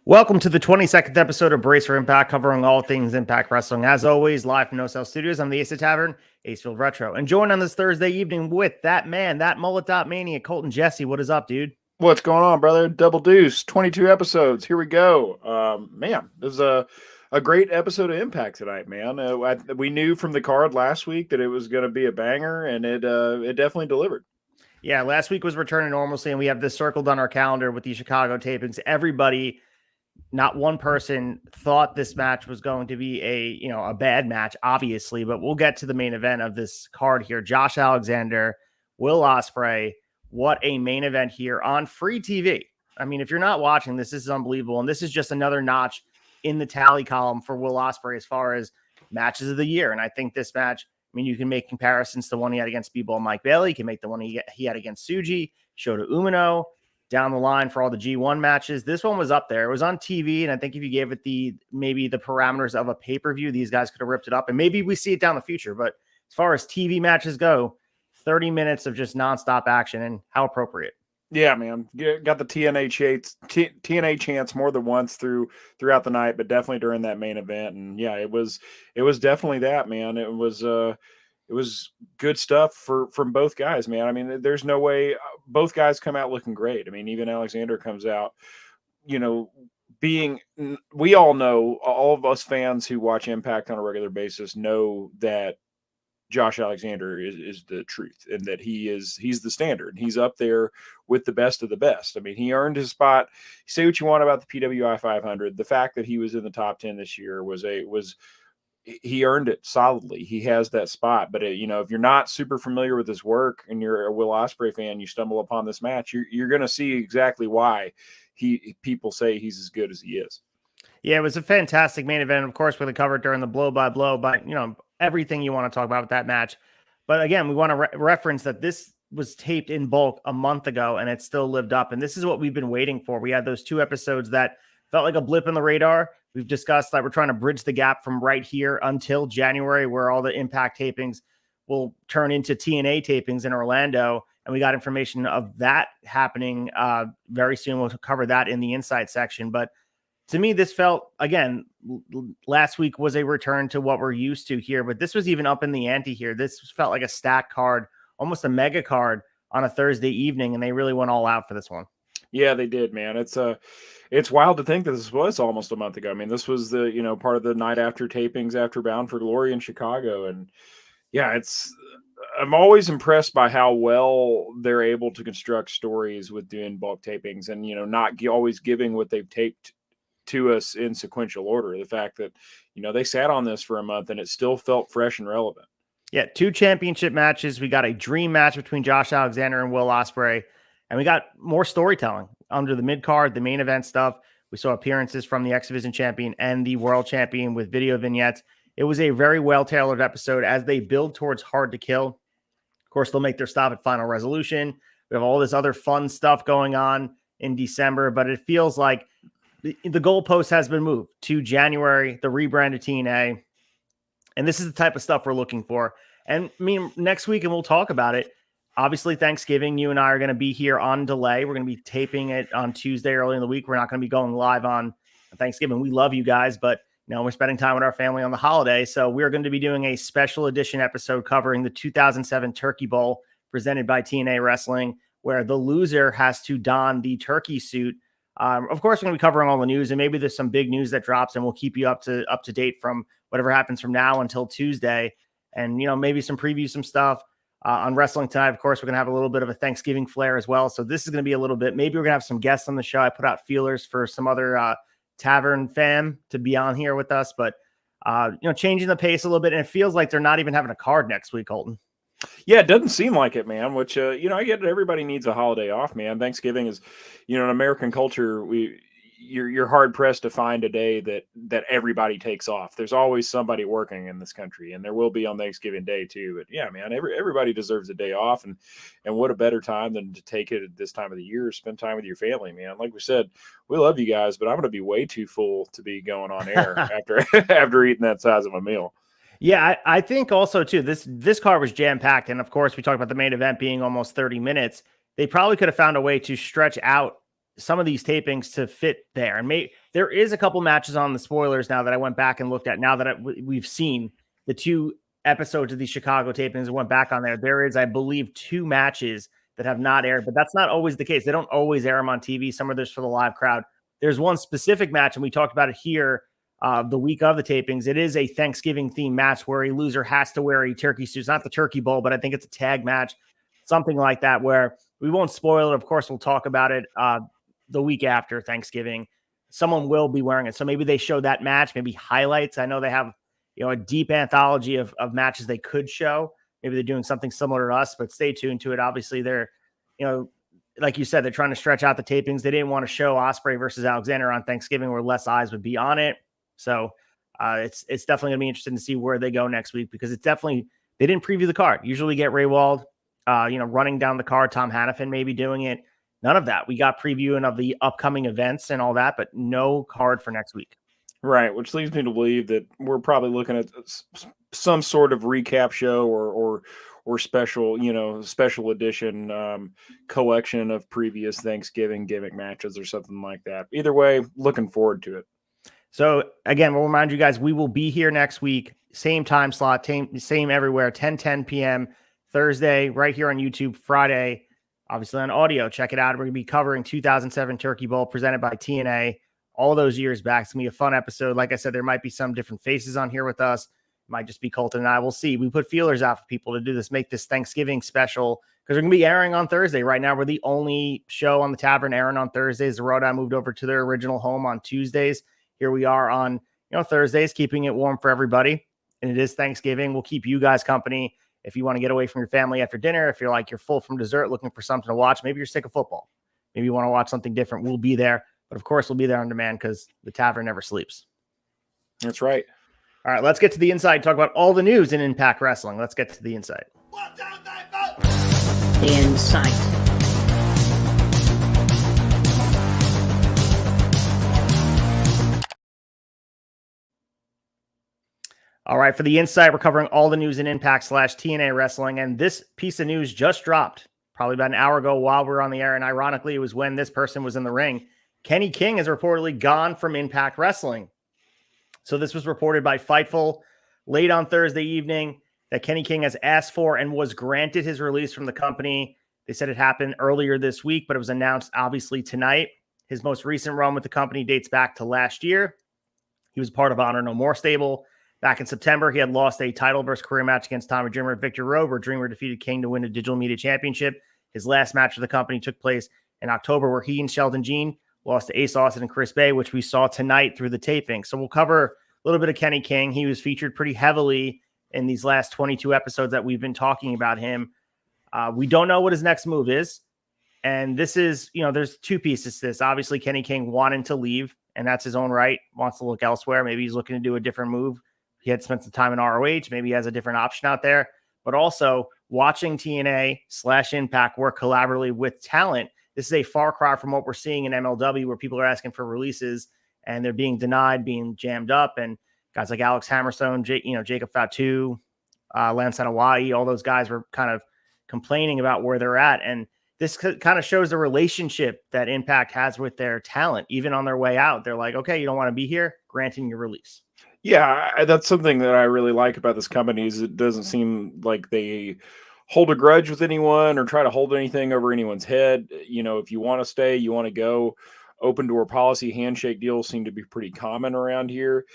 Welcome to the 22nd episode of Brace for Impact, covering all things Impact Wrestling. As always, live from No Cell Studios, I'm the acefieldretro, acefieldretro. And joined on this Thursday evening with that man, that mullet.mania, Colton Jesse. What is up, dude? What's going on, brother? Double Deuce, 22 episodes. Here we go. Man, this is a great episode of Impact tonight, man. We knew from the card last week that it was going to be a banger, and it definitely delivered. Yeah, last week was return to normalcy, and we have this circled on our calendar with the Chicago tapings. Everybody, not one person, thought this match was going to be a bad match, obviously, but we'll get to the main event of this card here. Josh Alexander, Will Ospreay. What a main event here on free TV. I mean, if you're not watching this is unbelievable. And this is just another notch in the tally column for Will Ospreay as far as matches of the year. And I think this match, I mean, you can make comparisons to the one he had against B-Ball Mike Bailey. You can make the one he had against Tsuji, Shota Umino, down the line for all the G1 matches. This one was up there. It was on TV, and I think if you gave it maybe the parameters of a pay-per-view, these guys could have ripped it up. And maybe we see it down the future. But as far as TV matches go, 30 minutes of just nonstop action, and how appropriate. Yeah, man. Got the TNA chance more than once throughout the night, but definitely during that main event. And yeah, it was definitely that, man. It was good stuff from both guys, man. I mean, there's no way both guys come out looking great. I mean, even Alexander comes out, we all know, all of us fans who watch Impact on a regular basis know that Josh Alexander is the truth, and that he's the standard. He's up there with the best of the best. I mean, he earned his spot. Say what you want about the PWI 500. The fact that he was in the top 10 this year he earned it solidly. He has that spot. But if you're not super familiar with his work and you're a Will Ospreay fan, you stumble upon this match, you're going to see exactly why people say he's as good as he is. Yeah, it was a fantastic main event. Of course, we're going to cover it during the blow by blow, but everything you want to talk about with that match. But again, we want to reference that this was taped in bulk a month ago, and it still lived up. And this is what we've been waiting for. We had those two episodes that felt like a blip in the radar. We've discussed that we're trying to bridge the gap from right here until January, where all the Impact tapings will turn into TNA tapings in Orlando. And we got information of that happening very soon. We'll cover that in the Insight section. But to me, this felt, again, last week was a return to what we're used to here, but this was even up in the ante here. This felt like a stack card, almost a mega card on a Thursday evening, and they really went all out for this one. Yeah, they did, man. It's wild to think that this was almost a month ago. I mean, this was the, part of the night after tapings after Bound for Glory in Chicago. And yeah, I'm always impressed by how well they're able to construct stories with doing bulk tapings and, not always giving what they've taped to us in sequential order. The fact that, they sat on this for a month and it still felt fresh and relevant. Yeah, 2 championship matches. We got a dream match between Josh Alexander and Will Ospreay, and we got more storytelling under the mid-card, the main event stuff. We saw appearances from the X Division champion and the world champion with video vignettes. It was a very well-tailored episode as they build towards Hard to Kill. Of course, they'll make their stop at Final Resolution. We have all this other fun stuff going on in December, but it feels like the goalpost has been moved to January, the rebranded TNA. And this is the type of stuff we're looking for. And I mean, next week, and we'll talk about it. Obviously, Thanksgiving, you and I are going to be here on delay. We're going to be taping it on Tuesday early in the week. We're not going to be going live on Thanksgiving. We love you guys, but we're spending time with our family on the holiday. So we're going to be doing a special edition episode covering the 2007 Turkey Bowl presented by TNA Wrestling, where the loser has to don the turkey suit. Of course, we're going to be covering all the news, and maybe there's some big news that drops, and we'll keep you up to date from whatever happens from now until Tuesday. And, maybe some preview, some stuff on Wrestling Tonight. Of course, we're going to have a little bit of a Thanksgiving flair as well. So this is going to be a little bit, maybe we're going to have some guests on the show. I put out feelers for some other tavern fam to be on here with us, but, changing the pace a little bit. And it feels like they're not even having a card next week, Colton. Yeah, it doesn't seem like it, man, which, I get it. Everybody needs a holiday off, man. Thanksgiving is, in American culture, you're hard pressed to find a day that everybody takes off. There's always somebody working in this country, and there will be on Thanksgiving Day too. But yeah, man, everybody deserves a day off, and what a better time than to take it at this time of the year, spend time with your family, man. Like we said, we love you guys, but I'm going to be way too full to be going on air after eating that size of a meal. Yeah, I think also, too, this card was jam-packed. And, of course, we talked about the main event being almost 30 minutes. They probably could have found a way to stretch out some of these tapings to fit there. And there is a couple matches on the spoilers now that I went back and looked at now that we've seen the 2 episodes of these Chicago tapings and went back on there. There is, I believe, 2 matches that have not aired, but that's not always the case. They don't always air them on TV. Some of this for the live crowd. There's one specific match, and we talked about it here the week of the tapings. It is a Thanksgiving themed match where a loser has to wear a turkey suit. It's not the Turkey Bowl, but I think it's a tag match, something like that, where we won't spoil it. Of course, we'll talk about it the week after Thanksgiving. Someone will be wearing it. So maybe they show that match, maybe highlights. I know they have, a deep anthology of matches they could show. Maybe they're doing something similar to us, but stay tuned to it. Obviously, they're, like you said, they're trying to stretch out the tapings. They didn't want to show Ospreay versus Alexander on Thanksgiving where less eyes would be on it. So it's definitely going to be interesting to see where they go next week, because they didn't preview the card. Usually get Ray Wald, running down the card, Tom Hannafin maybe doing it. None of that. We got previewing of the upcoming events and all that, but no card for next week. Right, which leads me to believe that we're probably looking at some sort of recap show or special, special edition collection of previous Thanksgiving gimmick matches or something like that. Either way, looking forward to it. So again, we'll remind you guys, we will be here next week, same time slot, same everywhere, 10 p.m. Thursday, right here on YouTube, Friday, obviously on audio. Check it out. We're going to be covering 2007 Turkey Bowl presented by TNA. All those years back. It's going to be a fun episode. Like I said, there might be some different faces on here with us. It might just be Colton and I. We'll see. We put feelers out for people to do this, make this Thanksgiving special, because we're going to be airing on Thursday. Right now, we're the only show on the Tavern airing on Thursdays. The Road moved over to their original home on Tuesdays. Here we are on Thursdays, keeping it warm for everybody. And it is Thanksgiving. We'll keep you guys company. If you want to get away from your family after dinner, if you're full from dessert, looking for something to watch, maybe you're sick of football. Maybe you want to watch something different. We'll be there. But of course, we'll be there on demand because the Tavern never sleeps. That's right. All right, let's get to the inside. Talk about all the news in Impact Wrestling. Let's get to the inside. The inside. All right, for the insight, we're covering all the news in Impact / TNA Wrestling. And this piece of news just dropped probably about an hour ago while we were on the air. And ironically, it was when this person was in the ring. Kenny King has reportedly gone from Impact Wrestling. So this was reported by Fightful late on Thursday evening that Kenny King has asked for and was granted his release from the company. They said it happened earlier this week, but it was announced obviously tonight. His most recent run with the company dates back to last year. He was part of Honor No More stable. Back in September, he had lost a title versus career match against Tommy Dreamer at Victor Road, where Dreamer defeated King to win a digital media championship. His last match for the company took place in October, where he and Sheldon Jean lost to Ace Austin and Chris Bay, which we saw tonight through the taping. So we'll cover a little bit of Kenny King. He was featured pretty heavily in these last 22 episodes that we've been talking about him. We don't know what his next move is. And this is, there's 2 pieces to this. Obviously, Kenny King wanting to leave, and that's his own right, wants to look elsewhere. Maybe he's looking to do a different move. He had spent some time in ROH. Maybe he has a different option out there. But also watching TNA / Impact work collaboratively with talent. This is a far cry from what we're seeing in MLW, where people are asking for releases and they're being denied, being jammed up. And guys like Alex Hammerstone, Jacob Fatu, Lance Hawaii, all those guys were kind of complaining about where they're at. And this kind of shows the relationship that Impact has with their talent. Even on their way out, they're like, okay, you don't want to be here, granting your release. Yeah, that's something that I really like about this company is it doesn't seem like they hold a grudge with anyone or try to hold anything over anyone's head. If you want to stay, you want to go. Open door policy, handshake deals seem to be pretty common around here.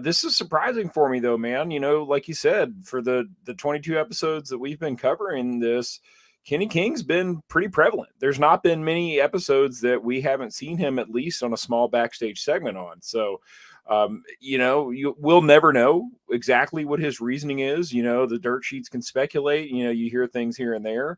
This is surprising for me, though, man. Like you said, for the 22 episodes that we've been covering this, Kenny King's been pretty prevalent. There's not been many episodes that we haven't seen him at least on a small backstage segment on. So, we'll never know exactly what his reasoning is. The dirt sheets can speculate. You hear things here and there.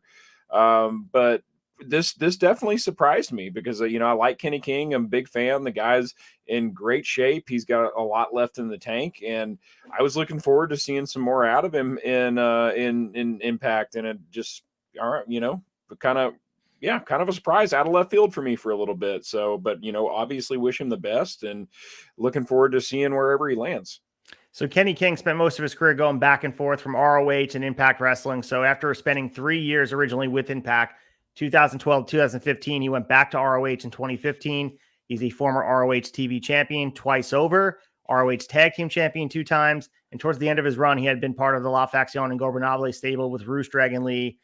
But this definitely surprised me because, I like Kenny King. I'm a big fan. The guy's in great shape. He's got a lot left in the tank. And I was looking forward to seeing some more out of him in Impact. And it just, all right, kind of a surprise out of left field for me for a little bit. So, but, obviously wish him the best and looking forward to seeing wherever he lands. So Kenny King spent most of his career going back and forth from ROH and Impact Wrestling. So after spending 3 years originally with Impact, 2012, 2015, he went back to ROH in 2015. He's a former ROH TV champion twice over, ROH tag team champion 2 times. And towards the end of his run, he had been part of the La Facción and Gobernable stable with Roos Dragon Lee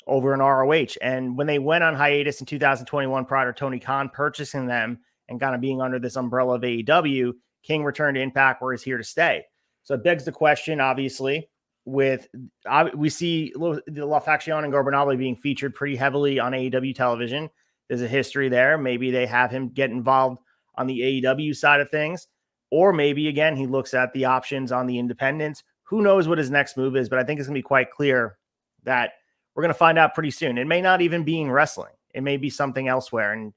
over in ROH. And when they went on hiatus in 2021, prior to Tony Khan purchasing them and kind of being under this umbrella of AEW, King returned to Impact, where he's here to stay. So it begs the question, obviously, we see the La Facción and Gobernable being featured pretty heavily on AEW television. There's a history there. Maybe they have him get involved on the AEW side of things, or maybe again he looks at the options on the independents. Who knows what his next move is? But I think it's going to be quite clear that we're going to find out pretty soon. It may not even be in wrestling. It may be something elsewhere. And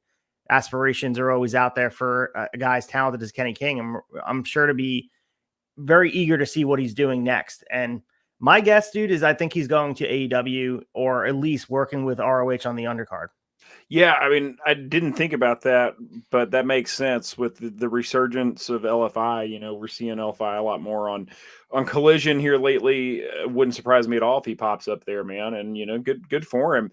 aspirations are always out there for a guy as talented as Kenny King. I'm sure to be very eager to see what he's doing next. And my guess, dude, is I think he's going to AEW, or at least working with ROH on the undercard. Yeah, I mean, I didn't think about that, but that makes sense with the resurgence of LFI. You know, we're seeing LFI a lot more on Collision here lately. It wouldn't surprise me at all if he pops up there, man. And you know, good for him.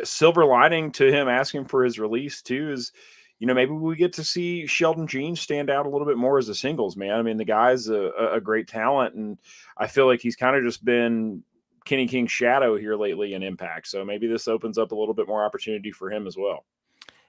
Silver lining to him asking for his release too is, you know, maybe we get to see Sheldon Jean stand out a little bit more as a singles man. I mean, the guy's a great talent, and I feel like he's kind of just been Kenny King's shadow here lately in Impact. So maybe this opens up a little bit more opportunity for him as well.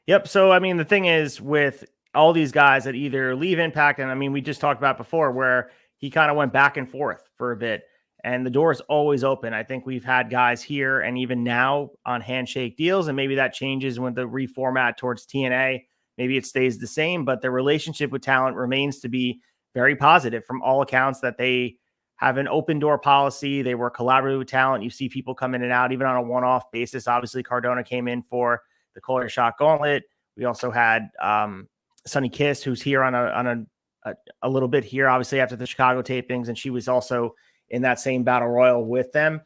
Yep. So, I mean, the thing is with all these guys that either leave Impact, and I mean, we just talked about before where he kind of went back and forth for a bit, and the door is always open. I think we've had guys here and even now on handshake deals, and maybe that changes when the reformat towards TNA. Maybe it stays the same, but the relationship with talent remains to be very positive from all accounts, that they have an open door policy. They work collaboratively with talent. You see people come in and out, even on a one-off basis. Obviously, Cardona came in for the Collier Shot Gauntlet. We also had Sonny Kiss, who's here on a little bit here, obviously after the Chicago tapings, and she was also in that same battle royal with them.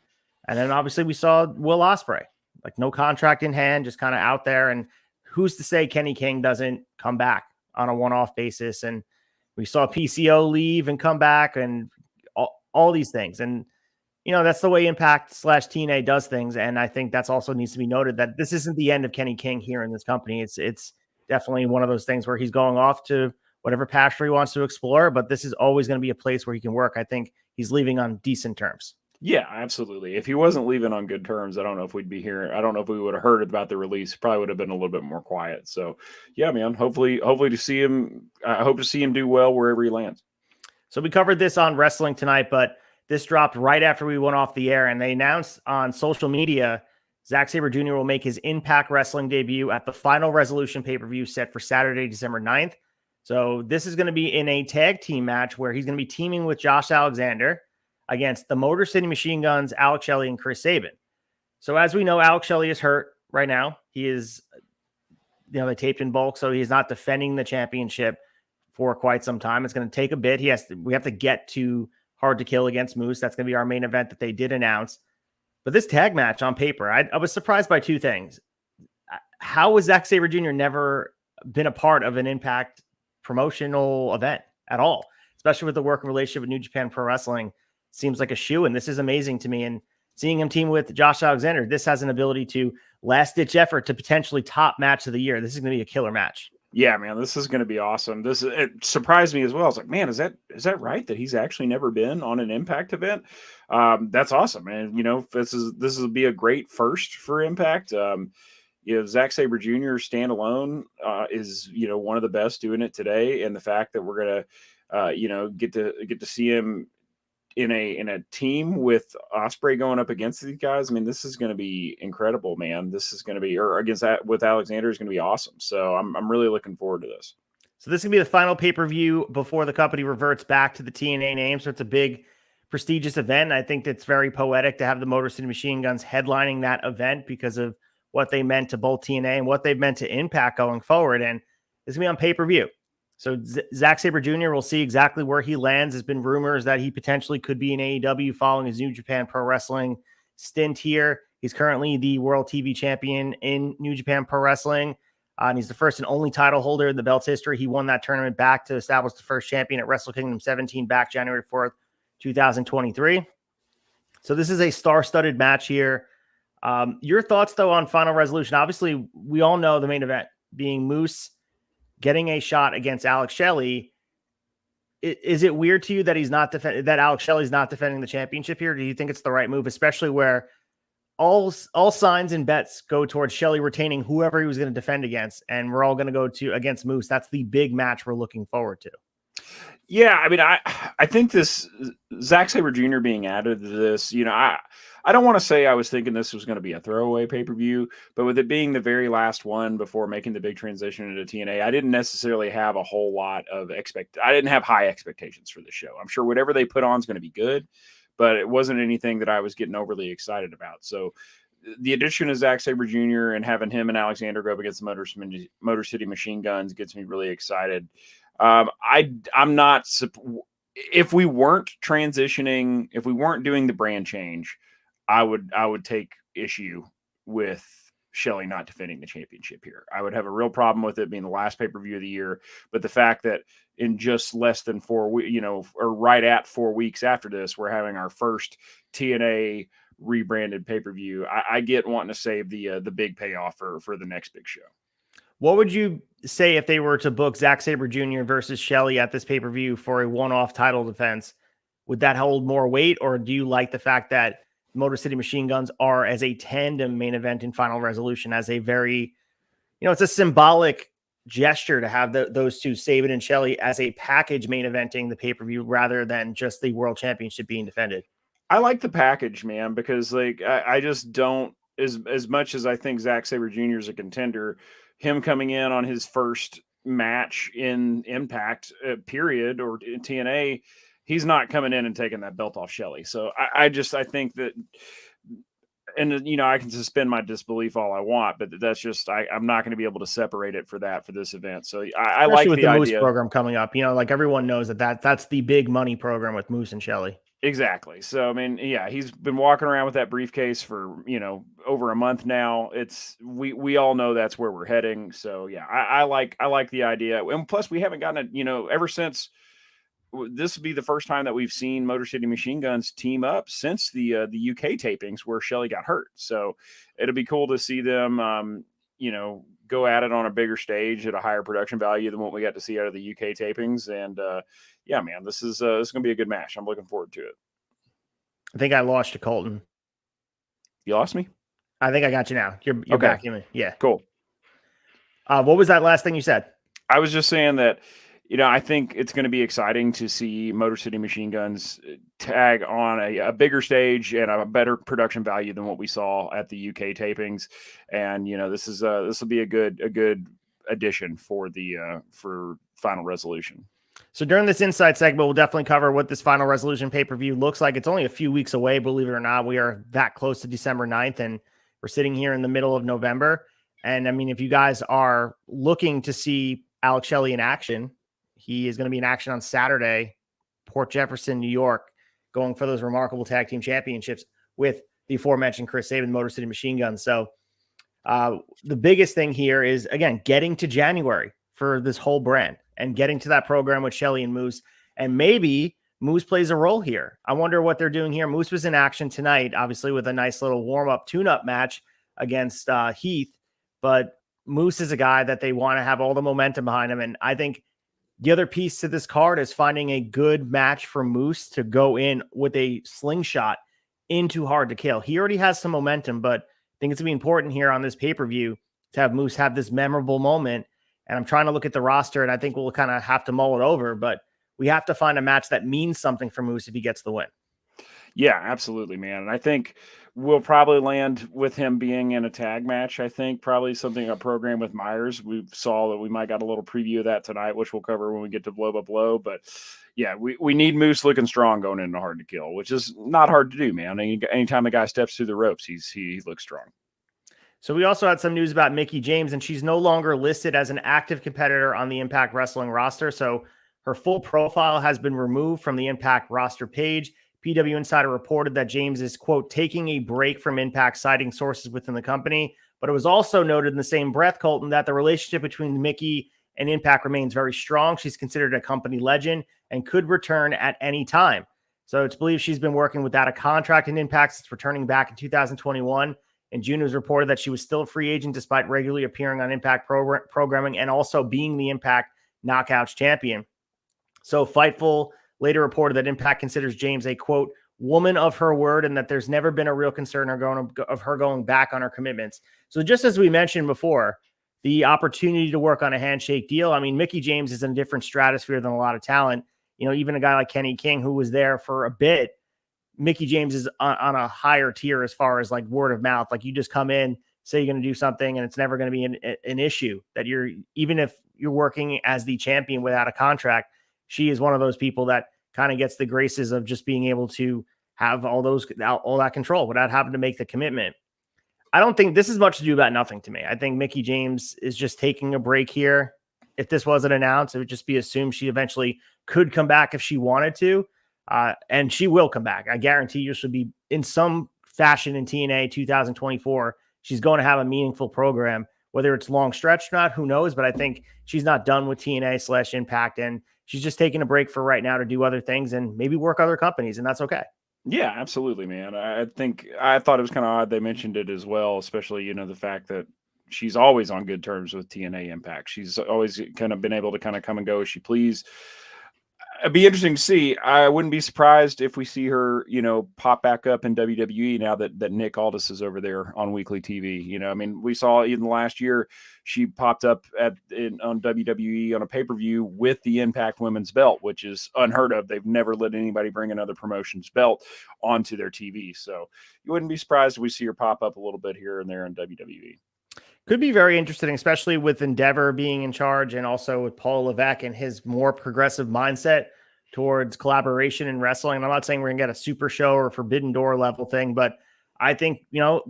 And then obviously we saw Will Ospreay, like no contract in hand, just kind of out there. And who's to say Kenny King doesn't come back on a one-off basis? And we saw PCO leave and come back, and all these things. And, you know, that's the way Impact / TNA does things. And I think that's also needs to be noted that this isn't the end of Kenny King here in this company. It's definitely one of those things where he's going off to whatever pasture he wants to explore, but this is always going to be a place where he can work. I think he's leaving on decent terms. Yeah, absolutely. If he wasn't leaving on good terms, I don't know if we'd be here. I don't know if we would have heard about the release. Probably would have been a little bit more quiet. So yeah, man, hopefully to see him, I hope to see him do well wherever he lands. So we covered this on Wrestling Tonight, but this dropped right after we went off the air, and they announced on social media Zack Sabre Jr. will make his Impact Wrestling debut at the Final Resolution pay-per-view set for Saturday, December 9th. So this is going to be in a tag team match where he's going to be teaming with Josh Alexander against the Motor City Machine Guns, Alex Shelley and Chris Sabin. So as we know, Alex Shelley is hurt right now. He is, you know, they taped in bulk, so he's not defending the championship for quite some time. It's going to take a bit. We have to get to Hard to Kill against Moose. That's going to be our main event that they did announce. But this tag match on paper, I was surprised by two things. How has Zack Sabre Jr. never been a part of an Impact promotional event at all, especially with the working relationship with New Japan Pro Wrestling? Seems like a shoe, and this is amazing to me. And seeing him team with Josh Alexander, this has an ability to last-ditch effort to potentially top match of the year. This is going to be a killer match. Yeah, man, this is going to be awesome. It surprised me as well. I was like, man, is that right that he's actually never been on an Impact event? That's awesome, man. You know, this will be a great first for Impact. You know, Zack Sabre Jr. standalone is, you know, one of the best doing it today, and the fact that we're gonna you know, get to see him in a team with Ospreay going up against these guys. I mean, this is going to be incredible, man. This is going to be, or against that with Alexander, is going to be awesome. So I'm really looking forward to this. So this is going to be the final pay-per-view before the company reverts back to the TNA name. So it's a big, prestigious event. I think it's very poetic to have the Motor City Machine Guns headlining that event because of what they meant to both TNA and what they've meant to Impact going forward. And it's going to be on pay-per-view. So Zack Sabre Jr. will see exactly where he lands. There's been rumors that he potentially could be in AEW following his New Japan Pro Wrestling stint here. He's currently the World TV Champion in New Japan Pro Wrestling. And he's the first and only title holder in the belt's history. He won that tournament back to establish the first champion at Wrestle Kingdom 17 back January 4th, 2023. So this is a star-studded match here. Your thoughts, though, on Final Resolution? Obviously, we all know the main event being Moose getting a shot against Alex Shelley. Is it weird to you that that Alex Shelley's not defending the championship here? Do you think it's the right move, especially where all signs and bets go towards Shelley retaining whoever he was going to defend against, and we're all going to go to against Moose? That's the big match we're looking forward to. Yeah, I mean, I think this Zack Sabre Jr. being added to this, I don't want to say I was thinking this was going to be a throwaway pay-per-view, but with it being the very last one before making the big transition into TNA, I didn't necessarily have a whole lot of I didn't have high expectations for the show. I'm sure whatever they put on is going to be good, but it wasn't anything that I was getting overly excited about. So the addition of Zack Sabre Jr. and having him and Alexander go up against the Motor City Machine Guns gets me really excited. I'm not, if we weren't transitioning, if we weren't doing the brand change, I would take issue with Shelley not defending the championship here. I would have a real problem with it being the last pay-per-view of the year. But the fact that in just less than 4 weeks, or right at 4 weeks after this, we're having our first TNA rebranded pay-per-view. I get wanting to save the big payoff for the next big show. What would you say if they were to book Zack Sabre Jr. versus Shelley at this pay-per-view for a one-off title defense? Would that hold more weight, or do you like the fact that Motor City Machine Guns are as a tandem main event in Final Resolution, as a very, it's a symbolic gesture to have those two, Saban and Shelley, as a package main eventing the pay-per-view rather than just the world championship being defended? I like the package, man, because I just don't, as much as I think Zack Sabre Jr. is a contender, him coming in on his first match in Impact period or in TNA, he's not coming in and taking that belt off Shelley. So I think that, and I can suspend my disbelief all I want, but that's just, I'm not going to be able to separate it for this event. So I like with the Moose idea program coming up, like everyone knows that's the big money program with Moose and Shelley. Exactly. So, I mean, yeah, he's been walking around with that briefcase for, over a month now. We all know that's where we're heading. So yeah, I like the idea. And plus we haven't gotten ever since this would be the first time that we've seen Motor City Machine Guns team up since the UK tapings where Shelley got hurt. So it'll be cool to see them, go at it on a bigger stage at a higher production value than what we got to see out of the UK tapings. And, yeah, man, this is going to be a good match. I'm looking forward to it. I think I lost to Colton. You lost me? I think I got you now. You're okay. Back in me. Yeah. Cool. What was that last thing you said? I was just saying that, I think it's going to be exciting to see Motor City Machine Guns tag on a bigger stage and a better production value than what we saw at the UK tapings. And, this will be a good addition for for Final Resolution. So during this Insight segment, we'll definitely cover what this Final Resolution pay-per-view looks like. It's only a few weeks away, believe it or not. We are that close to December 9th, and we're sitting here in the middle of November. And, I mean, if you guys are looking to see Alex Shelley in action, he is going to be in action on Saturday, Port Jefferson, New York, going for those remarkable tag team championships with the aforementioned Chris Sabin, Motor City Machine Guns. So the biggest thing here is, again, getting to January for this whole brand and getting to that program with Shelley and Moose. And maybe Moose plays a role here. I wonder what they're doing here. Moose was in action tonight, obviously, with a nice little warm-up, tune-up match against Heath. But Moose is a guy that they want to have all the momentum behind him. And I think the other piece to this card is finding a good match for Moose to go in with a slingshot into Hard to Kill. He already has some momentum, but I think it's going to be important here on this pay-per-view to have Moose have this memorable moment. And I'm trying to look at the roster, and I think we'll kind of have to mull it over, but we have to find a match that means something for Moose if he gets the win. Yeah, absolutely, man. And I think we'll probably land with him being in a tag match. I think probably something, a program with Myers. We saw that we might got a little preview of that tonight, which we'll cover when we get to Blow by Blow. But yeah, we need Moose looking strong going into Hard to Kill, which is not hard to do, man. Anytime a guy steps through the ropes, he looks strong. So we also had some news about Mickie James, and she's no longer listed as an active competitor on the Impact Wrestling roster. So her full profile has been removed from the Impact roster page. PW Insider reported that James is, quote, taking a break from Impact, citing sources within the company. But it was also noted in the same breath, Colton, that the relationship between Mickie and Impact remains very strong. She's considered a company legend and could return at any time. So it's believed she's been working without a contract in Impact since returning back in 2021. In June, it was reported that she was still a free agent despite regularly appearing on Impact programming and also being the Impact Knockouts champion. So Fightful later reported that Impact considers James a, quote, woman of her word, and that there's never been a real concern of her going back on her commitments. So just as we mentioned before, the opportunity to work on a handshake deal. I mean, Mickie James is in a different stratosphere than a lot of talent. Even a guy like Kenny King, who was there for a bit, Mickie James is on a higher tier as far as like word of mouth. Like you just come in, say you're going to do something, and it's never going to be an issue that even if you're working as the champion without a contract, she is one of those people that kind of gets the graces of just being able to have all that control without having to make the commitment. I don't think this is much to do about nothing to me. I think Mickie James is just taking a break here. If this wasn't announced, it would just be assumed she eventually could come back if she wanted to. And she will come back. I guarantee you she'll be in some fashion in TNA 2024. She's going to have a meaningful program, whether it's long stretch or not, who knows? But I think she's not done with TNA/Impact, and she's just taking a break for right now to do other things and maybe work other companies, and that's okay. Yeah, absolutely, man. I thought it was kind of odd they mentioned it as well, especially, the fact that she's always on good terms with TNA Impact. She's always kind of been able to kind of come and go as she please. It'd be interesting to see. I wouldn't be surprised if we see her, pop back up in WWE now that Nick Aldis is over there on weekly TV. I mean, we saw even last year she popped up on WWE on a pay-per-view with the Impact Women's belt, which is unheard of. They've never let anybody bring another promotion's belt onto their TV. So you wouldn't be surprised if we see her pop up a little bit here and there in WWE. Could be very interesting, especially with Endeavor being in charge and also with Paul Levesque and his more progressive mindset towards collaboration in wrestling. And I'm not saying we're going to get a super show or Forbidden Door level thing, but I think,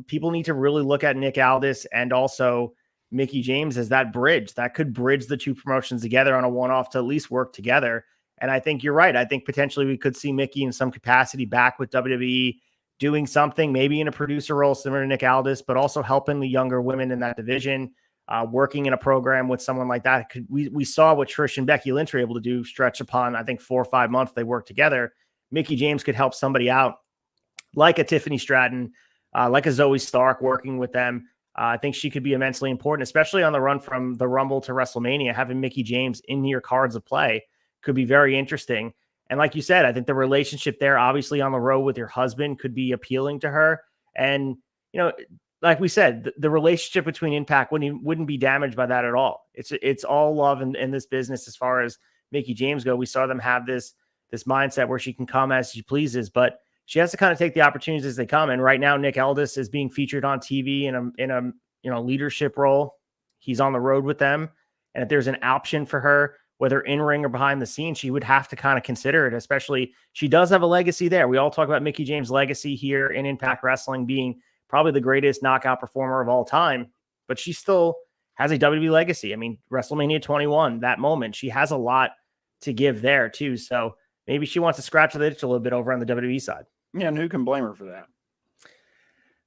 people need to really look at Nick Aldis and also Mickie James as that bridge that could bridge the two promotions together on a one-off to at least work together. And I think you're right. I think potentially we could see Mickie in some capacity back with WWE, doing something, maybe in a producer role similar to Nick Aldis, but also helping the younger women in that division, working in a program with someone like that. We saw what Trish and Becky Lynch were able to do stretch upon, I think, 4 or 5 months they worked together. Mickie James could help somebody out like a Tiffany Stratton, like a Zoe Stark working with them. I think she could be immensely important, especially on the run from the Rumble to WrestleMania. Having Mickie James in your cards of play could be very interesting. And like you said, I think the relationship there, obviously on the road with your husband, could be appealing to her. And, like we said, the relationship between Impact wouldn't be damaged by that at all. It's all love in this business as far as Mickie James go. We saw them have this mindset where she can come as she pleases, but she has to kind of take the opportunities as they come. And right now, Nick Aldis is being featured on TV in a leadership role. He's on the road with them. And if there's an option for her, whether in ring or behind the scenes, she would have to kind of consider it, especially she does have a legacy there. We all talk about Mickie James' legacy here in Impact Wrestling being probably the greatest knockout performer of all time, but she still has a WWE legacy. I mean, WrestleMania 21, that moment, she has a lot to give there too. So maybe she wants to scratch the itch a little bit over on the WWE side. Yeah, and who can blame her for that?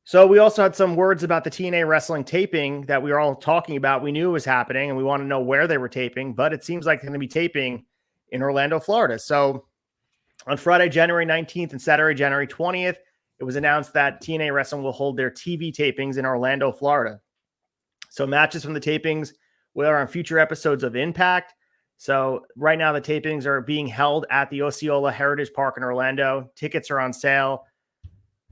So we also had some words about the TNA wrestling taping that we were all talking about. We knew it was happening and we want to know where they were taping, but it seems like they're going to be taping in Orlando, Florida. So on Friday, January 19th and Saturday, January 20th, it was announced that TNA Wrestling will hold their TV tapings in Orlando, Florida. So matches from the tapings will are on future episodes of Impact. So right now the tapings are being held at the Osceola Heritage Park in Orlando. Tickets are on sale.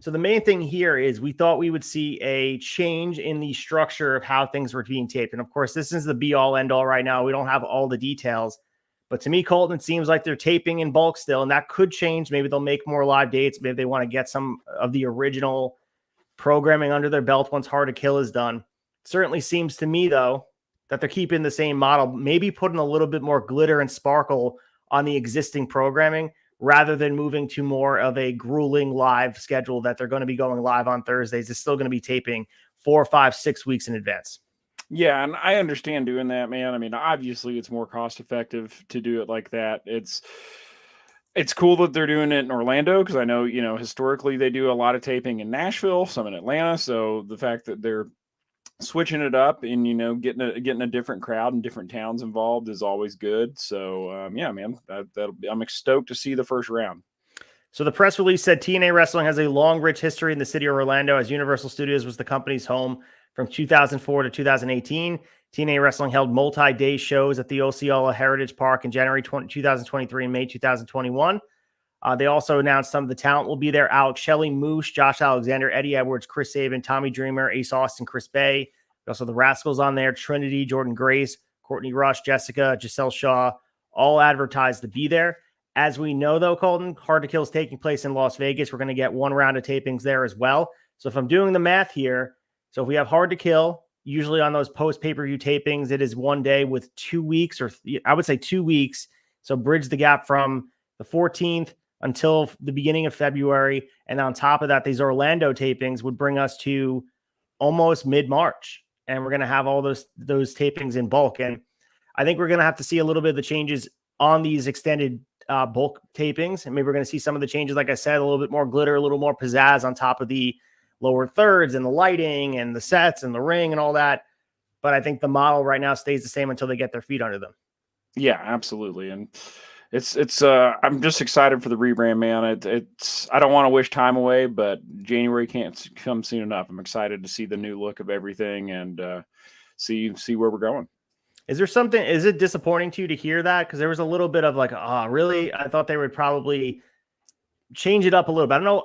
So the main thing here is we thought we would see a change in the structure of how things were being taped. And of course, this is the be all end all right now. We don't have all the details, but to me, Colton, it seems like they're taping in bulk still, and that could change. Maybe they'll make more live dates. Maybe they want to get some of the original programming under their belt once Hard to Kill is done. It certainly seems to me, though, that they're keeping the same model, maybe putting a little bit more glitter and sparkle on the existing programming, rather than moving to more of a grueling live schedule that they're going to be going live on Thursdays. It's still going to be taping 4, 5, 6 weeks in advance. Yeah, and I understand doing that, man. I mean, obviously it's more cost effective to do it like that. It's cool that they're doing it in Orlando because I know, historically they do a lot of taping in Nashville, some in Atlanta. So the fact that they're switching it up and, getting a different crowd and different towns involved is always good. So, yeah, man, I'm stoked to see the first round. So the press release said TNA Wrestling has a long, rich history in the city of Orlando, as Universal Studios was the company's home from 2004 to 2018. TNA Wrestling held multi-day shows at the Osceola Heritage Park in January 2023 and May 2021. They also announced some of the talent will be there: Alex Shelley, Moose, Josh Alexander, Eddie Edwards, Chris Sabin, Tommy Dreamer, Ace Austin, Chris Bay. Also the Rascals on there: Trinity, Jordan Grace, Courtney Rush, Jessica, Giselle Shaw, all advertised to be there. As we know, though, Colton, Hard to Kill is taking place in Las Vegas. We're going to get one round of tapings there as well. So if I'm doing the math here, so if we have Hard to Kill, usually on those post pay-per-view tapings, it is one day with 2 weeks, or I would say 2 weeks. So bridge the gap from the 14th until the beginning of February. And on top of that, these Orlando tapings would bring us to almost mid-March. And we're going to have all those tapings in bulk. And I think we're going to have to see a little bit of the changes on these extended bulk tapings. And maybe we're going to see some of the changes, like I said, a little bit more glitter, a little more pizzazz on top of the lower thirds and the lighting and the sets and the ring and all that. But I think the model right now stays the same until they get their feet under them. Yeah, absolutely. And it's I'm just excited for the rebrand, man. It's I don't want to wish time away, but January can't come soon enough. I'm excited to see the new look of everything and see where we're going. Is it disappointing to you to hear that? Because there was a little bit of like, oh, really? I thought they would probably change it up a little bit. I don't know.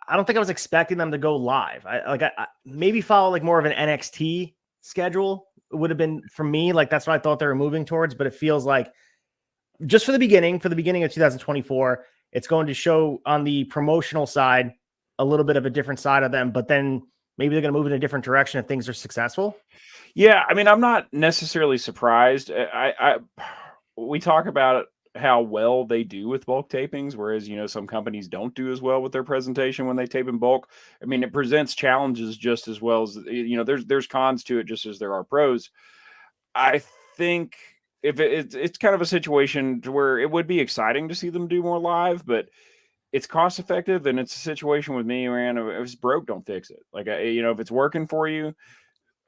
I don't think I was expecting them to go live. I maybe follow like more of an NXT schedule. It would have been for me. Like, that's what I thought they were moving towards, but it feels like just for the beginning of 2024, it's going to show on the promotional side a little bit of a different side of them, but then maybe they're going to move in a different direction if things are successful. Yeah, I mean, I'm not necessarily surprised. We talk about how well they do with bulk tapings, whereas some companies don't do as well with their presentation when they tape in bulk. I mean, it presents challenges just as well as there's cons to it, just as there are pros. I think if it's kind of a situation to where it would be exciting to see them do more live, but it's cost effective, and it's a situation with me, man. If it's broke, don't fix it. Like, if it's working for you,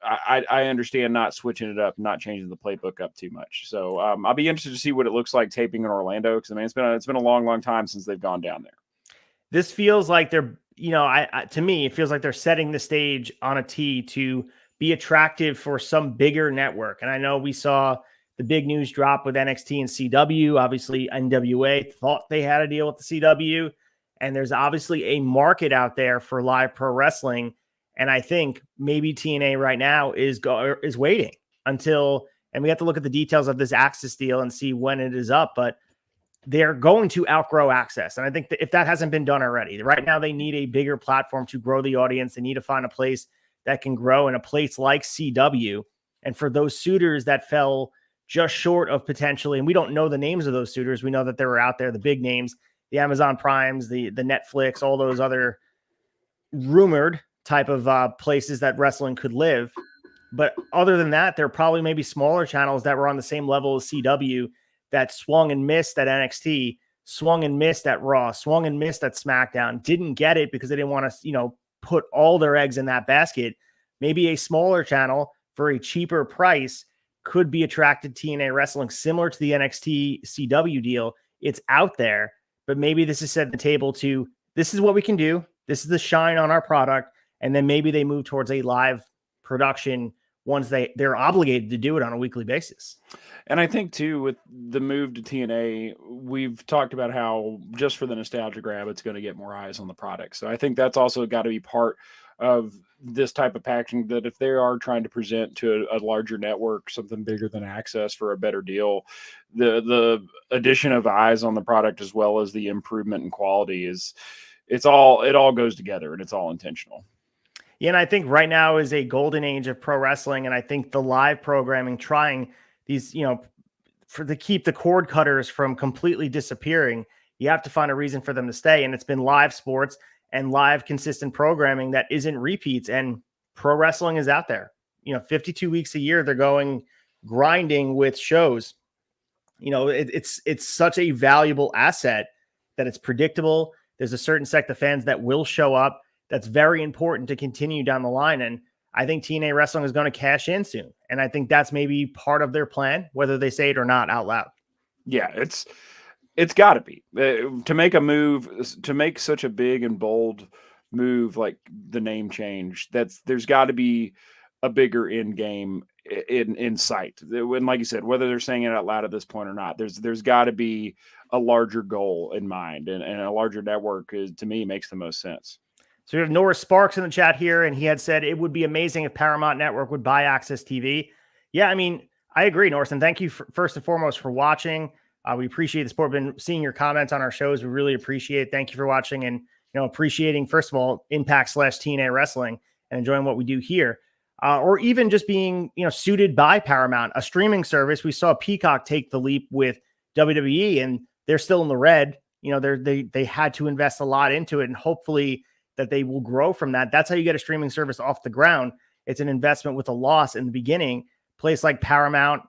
I understand not switching it up, not changing the playbook up too much. So I'll be interested to see what it looks like taping in Orlando, because I mean it's been a long time since they've gone down there. This feels like they're, to me, it feels like they're setting the stage on a tee to be attractive for some bigger network. And I know we saw the big news drop with NXT and CW. Obviously, NWA thought they had a deal with the CW, and there's obviously a market out there for live pro wrestling. And I think maybe TNA right now is waiting until, and we have to look at the details of this Access deal and see when it is up, but they're going to outgrow Access. And I think that if that hasn't been done already, right now they need a bigger platform to grow the audience. They need to find a place that can grow, in a place like CW. And for those suitors that fell just short of potentially, and we don't know the names of those suitors, we know that they were out there, the big names, the Amazon Primes, the Netflix, all those other rumored type of places that wrestling could live. But other than that, there are probably maybe smaller channels that were on the same level as CW that swung and missed at NXT, swung and missed at Raw, swung and missed at SmackDown, didn't get it because they didn't want to, put all their eggs in that basket. Maybe a smaller channel for a cheaper price could be attracted to TNA Wrestling, similar to the NXT CW deal. It's out there, but maybe this is setting the table to, this is what we can do. This is the shine on our product. And then maybe they move towards a live production once they're obligated to do it on a weekly basis. And I think too, with the move to TNA, we've talked about how just for the nostalgia grab, it's going to get more eyes on the product. So I think that's also got to be part of this type of packaging, that if they are trying to present to a larger network something bigger than Access for a better deal, the addition of eyes on the product as well as the improvement in quality it all goes together, and it's all intentional. Yeah, and I think right now is a golden age of pro wrestling, and I think the live programming, trying these, to keep the cord cutters from completely disappearing, you have to find a reason for them to stay. And it's been live sports and live consistent programming that isn't repeats, and pro wrestling is out there. 52 weeks a year, they're going grinding with shows. It's such a valuable asset that it's predictable. There's a certain sect of fans that will show up. That's very important to continue down the line. And I think TNA Wrestling is going to cash in soon. And I think that's maybe part of their plan, whether they say it or not out loud. Yeah, It's got to be to make a move, to make such a big and bold move like the name change. There's got to be a bigger end game in sight. When, like you said, whether they're saying it out loud at this point or not, there's got to be a larger goal in mind, and a larger network to me makes the most sense. So we have Norris Sparks in the chat here, and he had said it would be amazing if Paramount Network would buy Access TV. Yeah, I mean, I agree, Norris, and thank you first and foremost for watching. We appreciate the support. Been seeing your comments on our shows. We really appreciate it. Thank you for watching and appreciating, first of all, Impact / TNA Wrestling and enjoying what we do here. Or even just being suited by Paramount, a streaming service. We saw Peacock take the leap with WWE, and they're still in the red. They had to invest a lot into it, and hopefully that they will grow from that. That's how you get a streaming service off the ground. It's an investment with a loss in the beginning. Place like Paramount,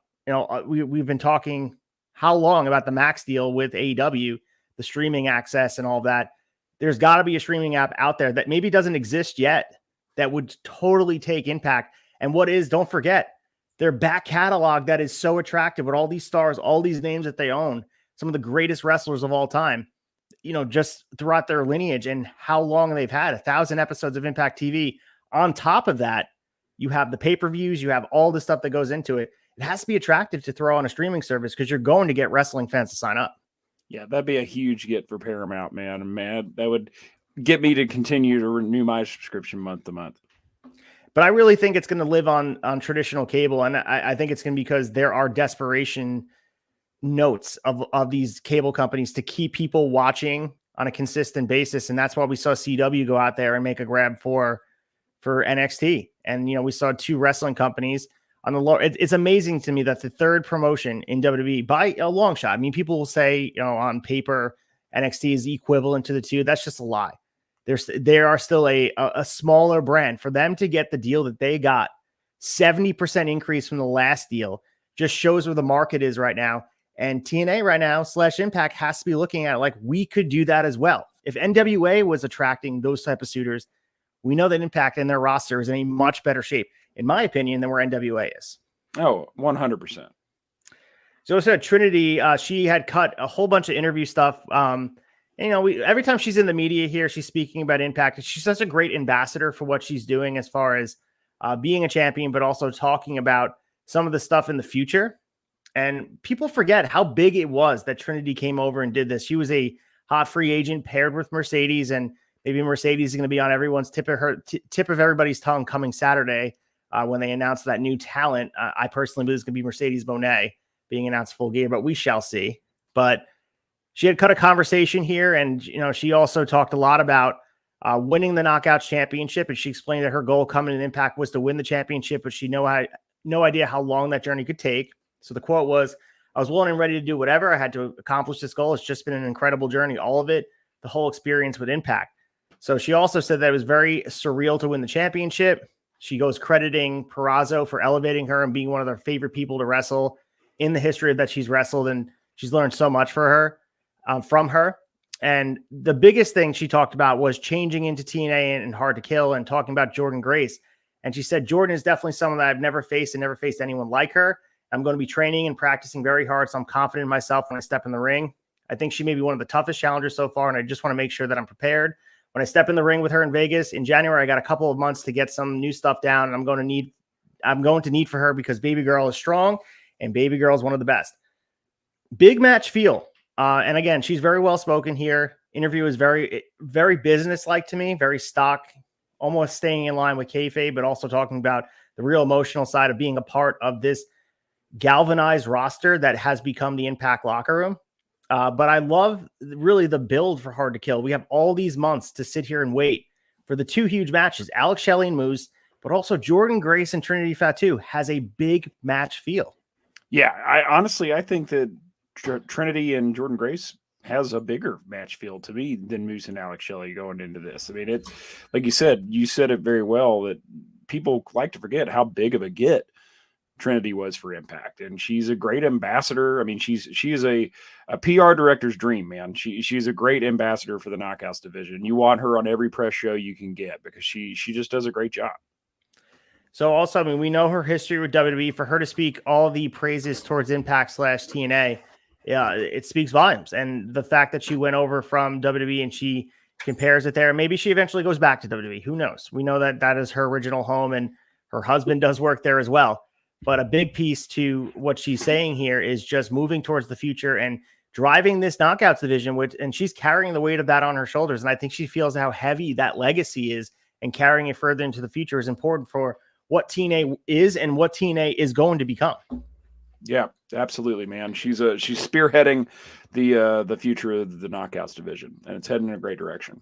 we've been talking how long about the Max deal with AEW, the streaming access and all that. There's got to be a streaming app out there that maybe doesn't exist yet that would totally take Impact. And don't forget, their back catalog that is so attractive with all these stars, all these names that they own, some of the greatest wrestlers of all time, just throughout their lineage and how long they've had 1,000 episodes of Impact TV. On top of that, you have the pay-per-views, you have all the stuff that goes into it. It has to be attractive to throw on a streaming service because you're going to get wrestling fans to sign up. Yeah, that'd be a huge get for Paramount, man. That would get me to continue to renew my subscription month to month. But I really think it's going to live on traditional cable. And I think it's going to be because there are desperation notes of these cable companies to keep people watching on a consistent basis. And that's why we saw CW go out there and make a grab for NXT. And, we saw two wrestling companies on the low. It's amazing to me that the third promotion in WWE by a long shot. I mean, people will say, on paper, NXT is equivalent to the two. That's just a lie. They are still a smaller brand. For them to get the deal that they got, 70% increase from the last deal, just shows where the market is right now. And TNA right now / Impact has to be looking at it like we could do that as well. If NWA was attracting those type of suitors, we know that Impact and their roster is in a much better shape, in my opinion, than where NWA is. Oh, 100%. So Trinity, she had cut a whole bunch of interview stuff. Every time she's in the media here, she's speaking about Impact. She's such a great ambassador for what she's doing as far as being a champion, but also talking about some of the stuff in the future. And people forget how big it was that Trinity came over and did this. She was a hot free agent paired with Mercedes, and maybe Mercedes is going to be on everyone's tip of everybody's tongue coming Saturday when they announce that new talent. I personally believe it's going to be Mercedes Moné being announced full gear, but we shall see. But she had cut a conversation here, and she also talked a lot about winning the Knockouts Championship, and she explained that her goal coming in Impact was to win the championship, but she had no idea how long that journey could take. So the quote was, "I was willing and ready to do whatever I had to accomplish this goal. It's just been an incredible journey, all of it, the whole experience with Impact." So she also said that it was very surreal to win the championship. She goes crediting Purrazzo for elevating her and being one of their favorite people to wrestle in the history that she's wrestled, and she's learned so much from her. And the biggest thing she talked about was changing into TNA and Hard to Kill and talking about Jordynne Grace. And she said, Jordynne is definitely someone that I've never faced and never faced anyone like her. I'm going to be training and practicing very hard, so I'm confident in myself when I step in the ring. I think she may be one of the toughest challengers so far, and I just want to make sure that I'm prepared. When I step in the ring with her in Vegas in January, I got a couple of months to get some new stuff down, and I'm going to need for her because Baby Girl is strong, and Baby Girl is one of the best. Big match feel. And again, she's very well spoken here. Interview is very, very business-like to me, very stock, almost staying in line with kayfabe, but also talking about the real emotional side of being a part of this galvanized roster that has become the Impact locker room. But I love really the build for Hard to Kill. We have all these months to sit here and wait for the two huge matches, Alex Shelley and Moose, but also Jordynne Grace and Trinity Fatu has a big match feel. Yeah, I think that Trinity and Jordynne Grace has a bigger match feel to me than Moose and Alex Shelley going into this. I mean, it, like you said it very well, that people like to forget how big of a get Trinity was for Impact, and she's a great ambassador. I mean, she is a PR director's dream, man. She's a great ambassador for the Knockouts division. You want her on every press show you can get because she just does a great job. So also, I mean, we know her history with WWE. For her to speak all the praises towards Impact / TNA, Yeah, it speaks volumes. And the fact that she went over from WWE and she compares it there, maybe she eventually goes back to WWE. Who knows? We know that that is her original home and her husband does work there as well. But a big piece to what she's saying here is just moving towards the future and driving this knockouts division, and she's carrying the weight of that on her shoulders. And I think she feels how heavy that legacy is, and carrying it further into the future is important for what TNA is and what TNA is going to become. Yeah, absolutely, man. She's spearheading the future of the knockouts division, and it's heading in a great direction.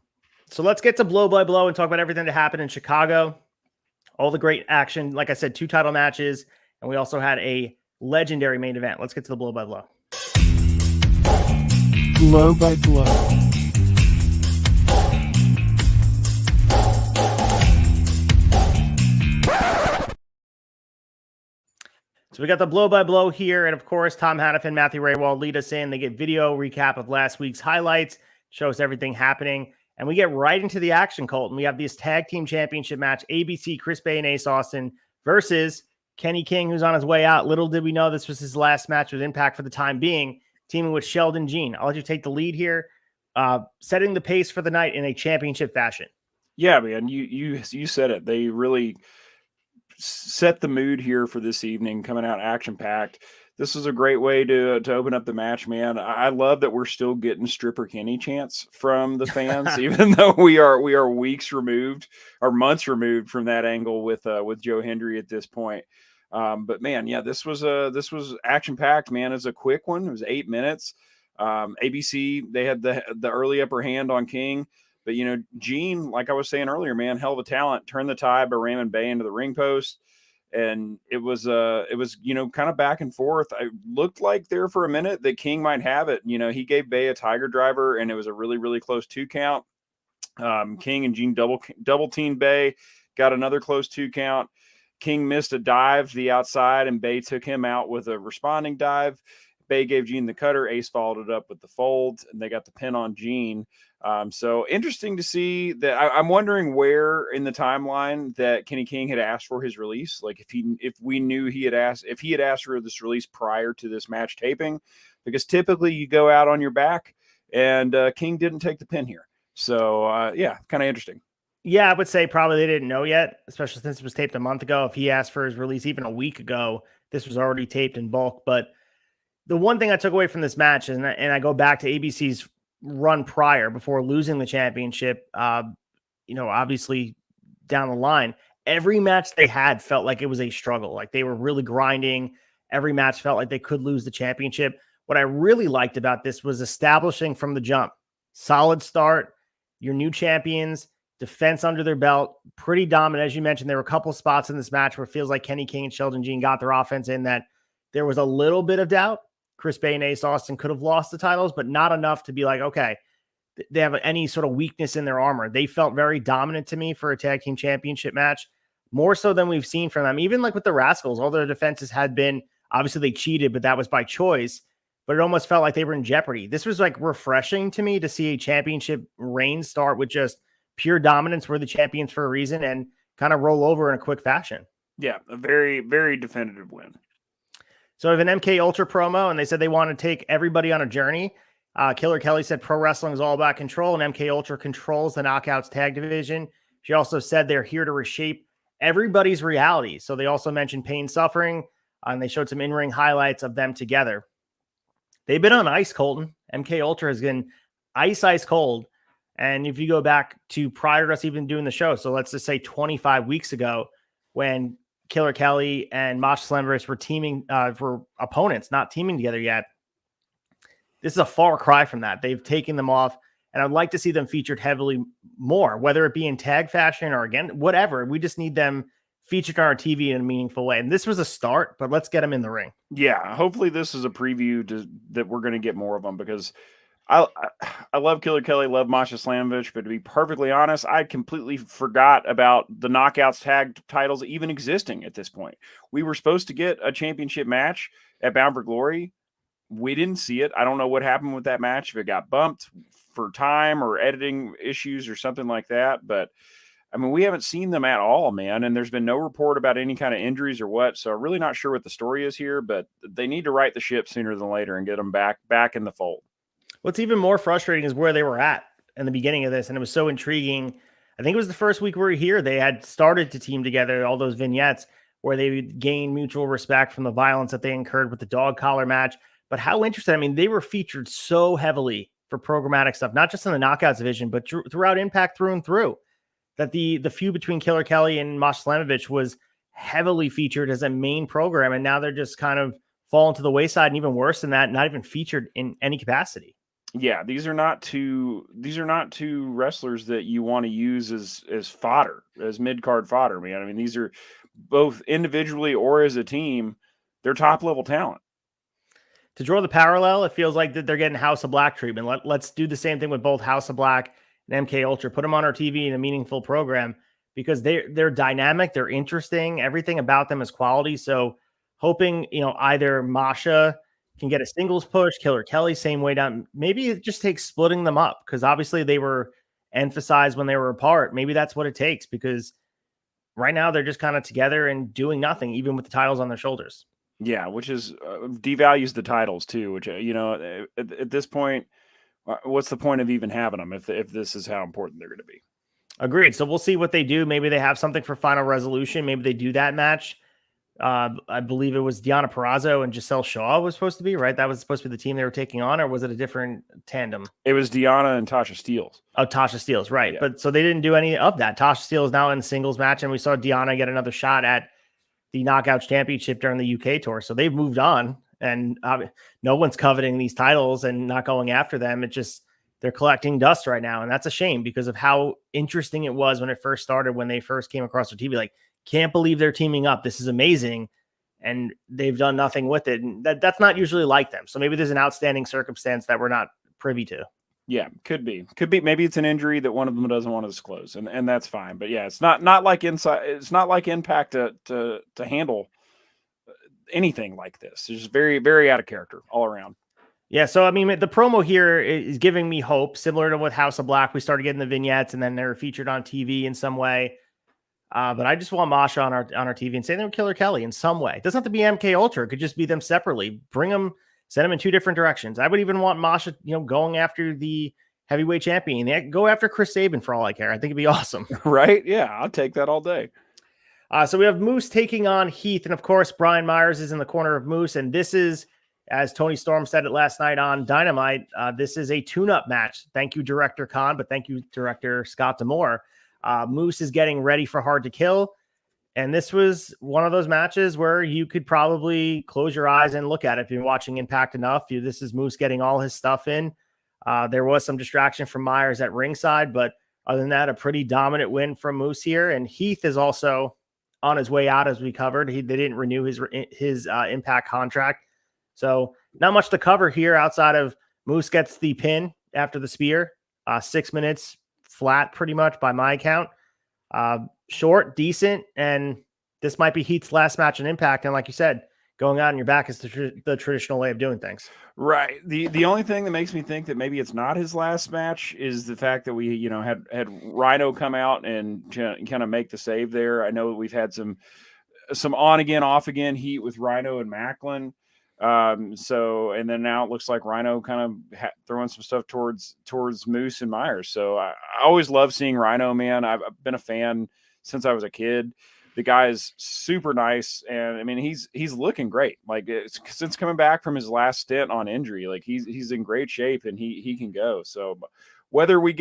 So let's get to blow by blow and talk about everything that happened in Chicago. All the great action. Like I said, 2 title matches, and we also had a legendary main event. Let's get to the blow by blow. Blow by blow. So we got the blow by blow here. And of course, Tom Hannafin, Matthew Raywald lead us in. They get video recap of last week's highlights, show us everything happening. And we get right into the action, Colton. We have this tag team championship match, ABC, Chris Bay and Ace Austin versus Kenny King, who's on his way out. Little did we know this was his last match with Impact for the time being, teaming with Sheldon Jean. I'll let you take the lead here, setting the pace for the night in a championship fashion. Yeah, man, you said it. They really set the mood here for this evening, coming out action-packed. This is a great way to open up the match, man. I love that we're still getting Stripper Kenny chants from the fans, even though we are weeks removed or months removed from that angle with Joe Hendry at this point. But man, yeah, this was action-packed, man. It's a quick one. It was 8 minutes. ABC, they had the early upper hand on King. But, you know, Gene, like I was saying earlier, man, hell of a talent, turned the tide by ramming Bay into the ring post. And it was, you know, kind of back and forth. I looked like there for a minute that King might have it. You know, he gave Bay a tiger driver, and it was a really, really close 2 count. King and Gene double teamed Bay, got another close 2 count. King missed a dive to the outside, and Bay took him out with a responding dive. Bay gave Gene the cutter. Ace followed it up with the fold, and they got the pin on Gene. So interesting to see that. I'm wondering where in the timeline that Kenny King had asked for his release. Like if we knew he had asked for this release prior to this match taping, because typically you go out on your back, and King didn't take the pin here. So yeah, kind of interesting. Yeah, I would say probably they didn't know yet, especially since it was taped a month ago. If he asked for his release even a week ago, this was already taped in bulk. But the one thing I took away from this match, and I go back to ABC's run prior before losing the championship, you know, obviously down the line, every match they had felt like it was a struggle. Like they were really grinding. Every match felt like they could lose the championship. What I really liked about this was establishing from the jump, solid start, your new champions, defense under their belt, pretty dominant. As you mentioned, there were a couple spots in this match where it feels like Kenny King and Sheldon Jean got their offense in that there was a little bit of doubt. Chris Bay and Ace Austin could have lost the titles, but not enough to be like, okay, they have any sort of weakness in their armor. They felt very dominant to me for a tag team championship match, more so than we've seen from them. Even like with the Rascals, all their defenses had been, obviously they cheated, but that was by choice, but it almost felt like they were in jeopardy. This was like refreshing to me to see a championship reign start with just pure dominance. We're the champions for a reason, and kind of roll over in a quick fashion. Yeah, a very, very definitive win. So we have an MK Ultra promo, and they said they want to take everybody on a journey. Killer Kelly said pro wrestling is all about control, and MK Ultra controls the Knockouts tag division. She also said they're here to reshape everybody's reality. So they also mentioned pain, suffering, and they showed some in-ring highlights of them together. They've been on ice, Colton. MK Ultra has been ice cold. And if you go back to prior to us even doing the show, so let's just say 25 weeks ago, when Killer Kelly and Masha Slemveris were teaming for opponents, not teaming together yet. This is a far cry from that. They've taken them off, and I'd like to see them featured heavily more, whether it be in tag fashion or again, whatever. We just need them featured on our TV in a meaningful way. And this was a start, but let's get them in the ring. Yeah, hopefully this is a preview that we're going to get more of them, because I love Killer Kelly, love Masha Slamovich, but to be perfectly honest, I completely forgot about the Knockouts tag titles even existing at this point. We were supposed to get a championship match at Bound for Glory. We didn't see it. I don't know what happened with that match, if it got bumped for time or editing issues or something like that. But I mean, we haven't seen them at all, man. And there's been no report about any kind of injuries or what. So I'm really not sure what the story is here, but they need to right the ship sooner than later and get them back in the fold. What's even more frustrating is where they were at in the beginning of this. And it was so intriguing. I think it was the first week we were here. They had started to team together, all those vignettes where they gained mutual respect from the violence that they incurred with the dog collar match. But how interesting. I mean, they were featured so heavily for programmatic stuff, not just in the knockouts division, but throughout Impact through and through. That the feud between Killer Kelly and Masha Slamovich was heavily featured as a main program. And now they're just kind of fallen to the wayside. And even worse than that, not even featured in any capacity. Yeah, these are not two wrestlers that you want to use as fodder, as mid-card fodder, man. I mean, these are both individually or as a team, they're top level talent. To draw the parallel, it feels like that they're getting House of Black treatment. Let's do the same thing with both House of Black and MK Ultra. Put them on our TV in a meaningful program because they're dynamic, they're interesting. Everything about them is quality. So hoping, either Masha can get a singles push, Killer Kelly same way down. Maybe it just takes splitting them up because obviously they were emphasized when they were apart. Maybe that's what it takes because right now they're just kind of together and doing nothing, even with the titles on their shoulders. Yeah, which is devalues the titles too, which, at this point, what's the point of even having them if this is how important they're going to be? Agreed. So we'll see what they do. Maybe they have something for Final Resolution. Maybe they do that match. I believe it was Deonna Purrazzo and Giselle Shaw was supposed to be, right? That was supposed to be the team they were taking on, or was it a different tandem? It was Deonna and Tasha Steelz. Oh, Tasha Steelz, right. Yeah. But so they didn't do any of that. Tasha Steelz is now in the singles match, and we saw Deonna get another shot at the Knockouts Championship during the UK tour. So they've moved on, and no one's coveting these titles and not going after them. It just, they're collecting dust right now. And that's a shame because of how interesting it was when it first started, when they first came across their TV, like, can't believe they're teaming up. This is amazing. And they've done nothing with it. And that's not usually like them. So maybe there's an outstanding circumstance that we're not privy to. Yeah, could be. Maybe it's an injury that one of them doesn't want to disclose, and that's fine. But yeah, it's not like inside. It's not like Impact to handle anything like this. It's just very, very out of character all around. Yeah, so I mean, the promo here is giving me hope, similar to with House of Black. We started getting the vignettes, and then they're featured on TV in some way. But I just want Masha on our TV and say they're Killer Kelly in some way. It doesn't have to be MK Ultra. It could just be them separately. Bring them. Send them in two different directions. I would even want Masha, going after the heavyweight champion. Go after Chris Sabin for all I care. I think it'd be awesome. Right? Yeah, I'll take that all day. So we have Moose taking on Heath. And of course, Brian Myers is in the corner of Moose. And this is, as Tony Storm said it last night on Dynamite, this is a tune-up match. Thank you, Director Khan, but thank you, Director Scott D'Amore. Moose is getting ready for Hard to Kill. And this was one of those matches where you could probably close your eyes and look at it if you're watching Impact enough. This is Moose getting all his stuff in. There was some distraction from Myers at ringside, but other than that, a pretty dominant win from Moose here. And Heath is also on his way out, as we covered. They didn't renew his Impact contract. So not much to cover here outside of Moose gets the pin after the spear. 6 minutes flat, pretty much by my account. Short, decent, and this might be Heath's last match in Impact. And like you said, going out on your back is the traditional way of doing things. Right. The only thing that makes me think that maybe it's not his last match is the fact that we, had Rhino come out and kind of make the save there. I know we've had some on again, off again heat with Rhino and Macklin. And then now it looks like Rhino kind of throwing some stuff towards Moose and Myers. So I always love seeing Rhino, man. I've been a fan since I was a kid. The guy is super nice, and I mean he's looking great. Like since coming back from his last stint on injury, like he's in great shape and he can go. So whether we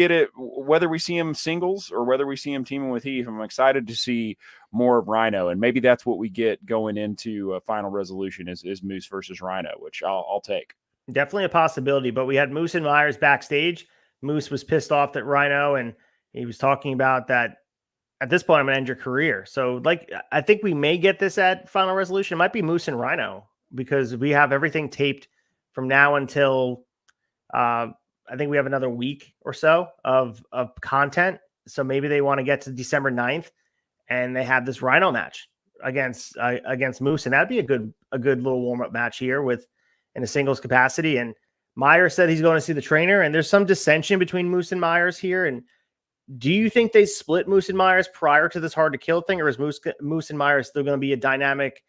see him singles or whether we see him teaming with Heath, I'm excited to see more of Rhino, and maybe that's what we get going into a Final Resolution is Moose versus Rhino, which I'll take. Definitely a possibility, but we had Moose and Myers backstage. Moose was pissed off that Rhino, and he was talking about that. At this point, I'm going to end your career. So, I think we may get this at Final Resolution. It might be Moose and Rhino because we have everything taped from now until I think we have another week or so of content. So maybe they want to get to December 9th and they have this Rhino match against Moose. And that'd be a good little warm-up match here in a singles capacity. And Myers said he's going to see the trainer, and there's some dissension between Moose and Myers here. And Do you think they split Moose and Myers prior to this hard to kill thing, or is Moose and Myers still going to be a dynamic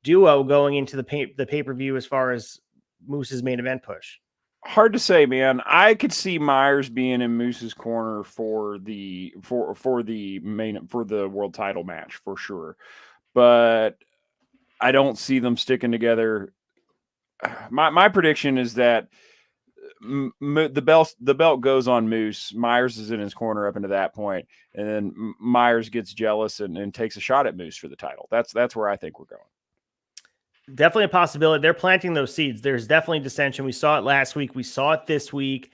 duo going into the pay-per-view as far as Moose's main event push? Hard to say, man. I could see Myers being in Moose's corner for the world title match for sure, but I don't see them sticking together. My prediction is that the belt goes on Moose. Myers is in his corner up into that point, and then Myers gets jealous and takes a shot at Moose for the title. That's where I think we're going. Definitely a possibility. They're planting those seeds. There's definitely dissension. We saw it last week. We saw it this week.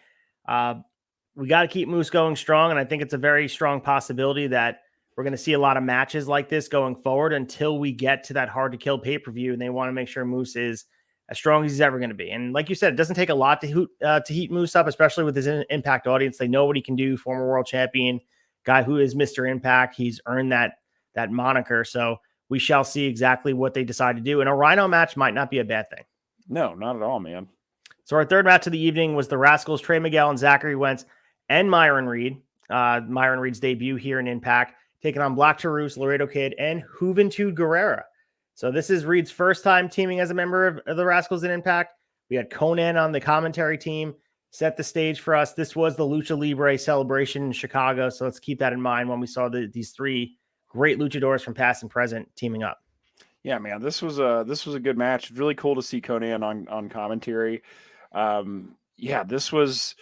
We got to keep Moose going strong, and I think it's a very strong possibility that we're going to see a lot of matches like this going forward until we get to that hard to kill pay-per-view, and they want to make sure Moose is as strong as he's ever going to be. And like you said, it doesn't take a lot to heat Moose up, especially with his Impact audience. They know what he can do. Former world champion, guy who is Mr. Impact. He's earned that moniker. So we shall see exactly what they decide to do. And a Rhino match might not be a bad thing. No, not at all, man. So our third match of the evening was the Rascals, Trey Miguel and Zachary Wentz and Myron Reed. Myron Reed's debut here in Impact, taking on Black Taurus, Laredo Kid, and Juventud Guerrera. So this is Reed's first time teaming as a member of the Rascals in Impact. We had Conan on the commentary team, set the stage for us. This was the Lucha Libre celebration in Chicago, so let's keep that in mind when we saw these three great luchadors from past and present teaming up. Yeah, man, this was a good match. Really cool to see Conan on commentary. Yeah, this was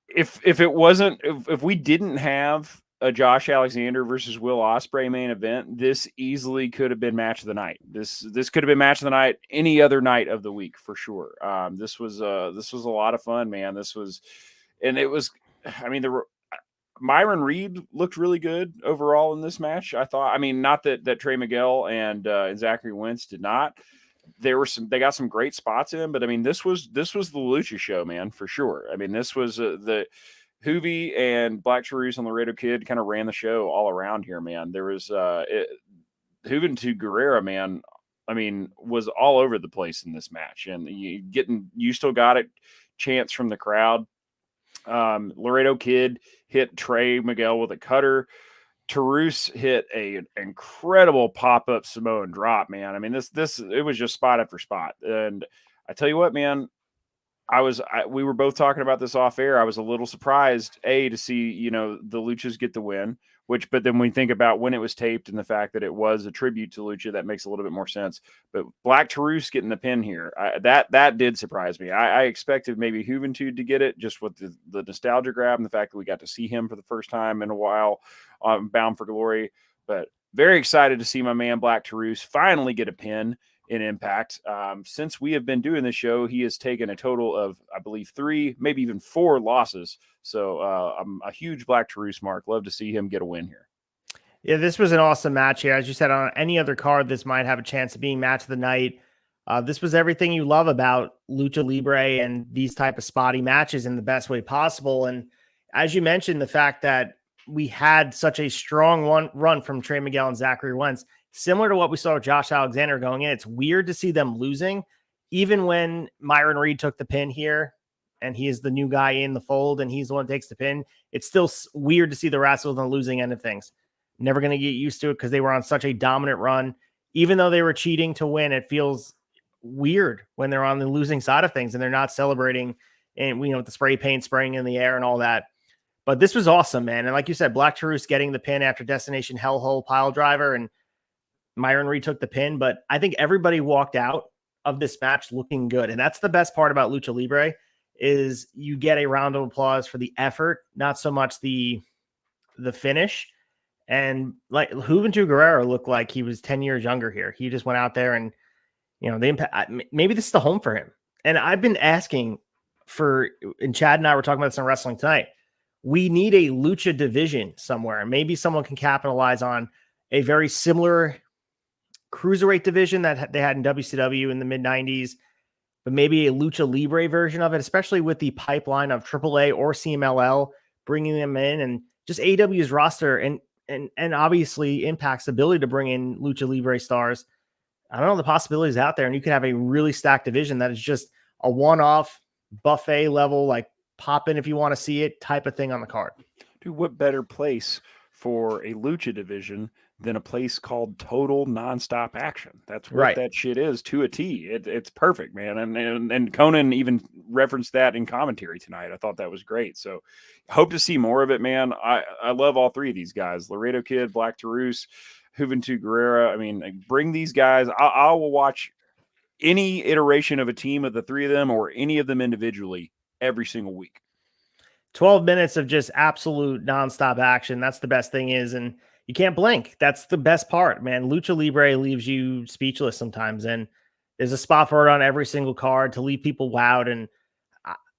if we didn't have a Josh Alexander versus Will Ospreay main event, this easily could have been match of the night. This could have been match of the night any other night of the week for sure. This was a lot of fun, man. Myron Reed looked really good overall in this match. I thought, not that Trey Miguel and Zachary Wentz did not. They got some great spots in, but this was the Lucha show, man, for sure. This was the Hoovy and Black Taurus and Laredo Kid kind of ran the show all around here, man. There was Juventud Guerrera, man. Was all over the place in this match, and you still got it chants from the crowd. Laredo Kid hit Trey Miguel with a cutter. Taurus hit an incredible pop-up Samoan drop, man. It was just spot after spot. And I tell you what, man, we were both talking about this off air. I was a little surprised, to see, the Luchas get the win, but then when we think about when it was taped and the fact that it was a tribute to Lucha, that makes a little bit more sense. But Black Taurus getting the pin here, that did surprise me. I expected maybe Juventud to get it just with the nostalgia grab and the fact that we got to see him for the first time in a while on Bound for Glory. But very excited to see my man Black Taurus finally get a pin in Impact. Since we have been doing this show, he has taken a total of, I believe, 3, maybe even 4 losses. So I'm a huge Black Taurus mark. Love to see him get a win here. Yeah, this was an awesome match here. As you said, on any other card, this might have a chance of being match of the night. This was everything you love about Lucha Libre and these type of spotty matches in the best way possible. And as you mentioned, the fact that we had such a strong run from Trey Miguel and Zachary Wentz, similar to what we saw with Josh Alexander going in. It's weird to see them losing, even when Myron Reed took the pin here and he is the new guy in the fold and he's the one that takes the pin. It's still weird to see the Rascals on the losing end of things. Never going to get used to it because they were on such a dominant run. Even though they were cheating to win, it feels weird when they're on the losing side of things and they're not celebrating and, with the spray paint spraying in the air and all that. But this was awesome, man. And like you said, Black Taurus getting the pin after Destination Hellhole pile driver, and Myron Reed took the pin. But I think everybody walked out of this match looking good. And that's the best part about Lucha Libre is you get a round of applause for the effort, not so much the finish. And like Juventud Guerrera looked like he was 10 years younger here. He just went out there and, the impact, maybe this is the home for him. And I've been asking and Chad and I were talking about this on Wrestling Tonight. We need a Lucha division somewhere. Maybe someone can capitalize on a very similar cruiserweight division that they had in WCW in the mid-90s, but maybe a Lucha Libre version of it, especially with the pipeline of AAA or CMLL bringing them in, and just AEW's roster and obviously Impact's ability to bring in Lucha Libre stars. I don't know, the possibilities out there, and you could have a really stacked division that is just a one-off buffet level, like pop in if you want to see it type of thing on the card. Dude, what better place for a lucha division than a place called Total Nonstop Action? That's what Right. that shit is to a T. It's perfect, man. And Conan even referenced that in commentary tonight. I thought that was great. So hope to see more of it, man. I love all three of these guys: Laredo Kid, Black Taurus, Juventud Guerrera. I mean, like, bring these guys. I will watch any iteration of a team of the three of them or any of them individually every single week. 12 minutes of just absolute nonstop action. That's the best thing is, and you can't blink. That's the best part, man. Lucha Libre leaves you speechless sometimes, and there's a spot for it on every single card to leave people wowed. And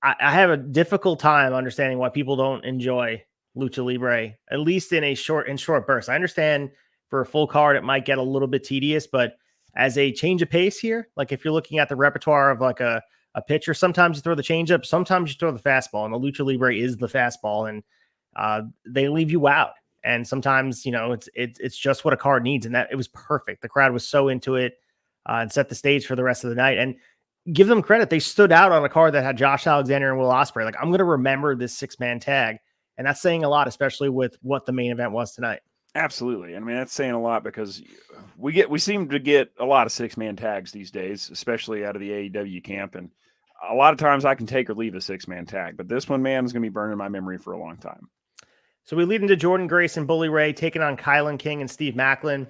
I have a difficult time understanding why people don't enjoy Lucha Libre, at least in short bursts. I understand for a full card, it might get a little bit tedious, but as a change of pace here, like if you're looking at the repertoire of like a pitcher, sometimes you throw the changeup, sometimes you throw the fastball, and the Lucha Libre is the fastball, and they leave you wowed. And sometimes, you know, it's just what a card needs, and that it was perfect. The crowd was so into it and set the stage for the rest of the night. And give them credit, they stood out on a card that had Josh Alexander and Will Ospreay. Like, I'm going to remember this 6-man tag, and that's saying a lot, especially with what the main event was tonight. Absolutely. I mean, that's saying a lot because we seem to get a lot of 6-man tags these days, especially out of the AEW camp. And a lot of times I can take or leave a 6-man tag, but this one, man, is going to be burning my memory for a long time. So we lead into Jordan Grace and Bully Ray taking on Kylan King and Steve Macklin.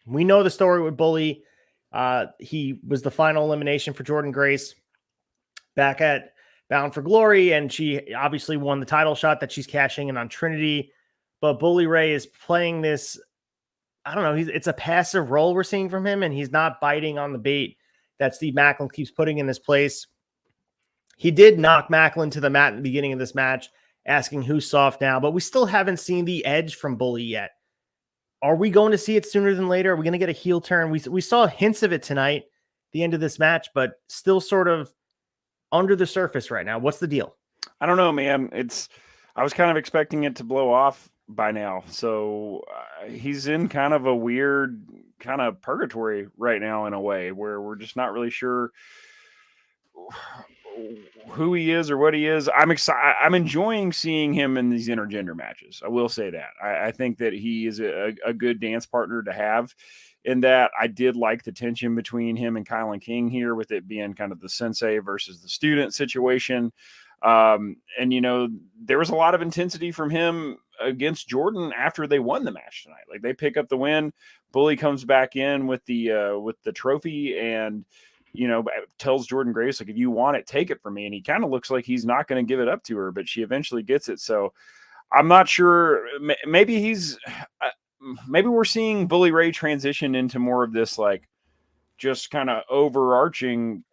We know the story with Bully. He was the final elimination for Jordan Grace back at Bound for Glory, and she obviously won the title shot that she's cashing in on Trinity. But Bully Ray is playing this, I don't know, it's a passive role we're seeing from him, and he's not biting on the bait that Steve Macklin keeps putting in this place. He did knock Macklin to the mat at the beginning of this match, asking who's soft now, but we still haven't seen the edge from Bully yet. Are we going to see it sooner than later? Are we going to get a heel turn? We saw hints of it tonight, the end of this match, but still sort of under the surface right now. What's the deal? I don't know, man. I was kind of expecting it to blow off by now. So he's in kind of a weird kind of purgatory right now in a way where we're just not really sure who he is or what he is. I'm excited. I'm enjoying seeing him in these intergender matches. I will say that. I think that he is a good dance partner to have. In that, I did like the tension between him and Kylan King here, with it being kind of the sensei versus the student situation. And, you know, there was a lot of intensity from him against Jordan after they won the match tonight. Like, they pick up the win. Bully comes back in with the trophy and, you know, tells Jordan Grace, like, if you want it, take it from me. And he kind of looks like he's not going to give it up to her, but she eventually gets it. So I'm not sure. Maybe maybe we're seeing Bully Ray transition into more of this, like, just kind of overarching,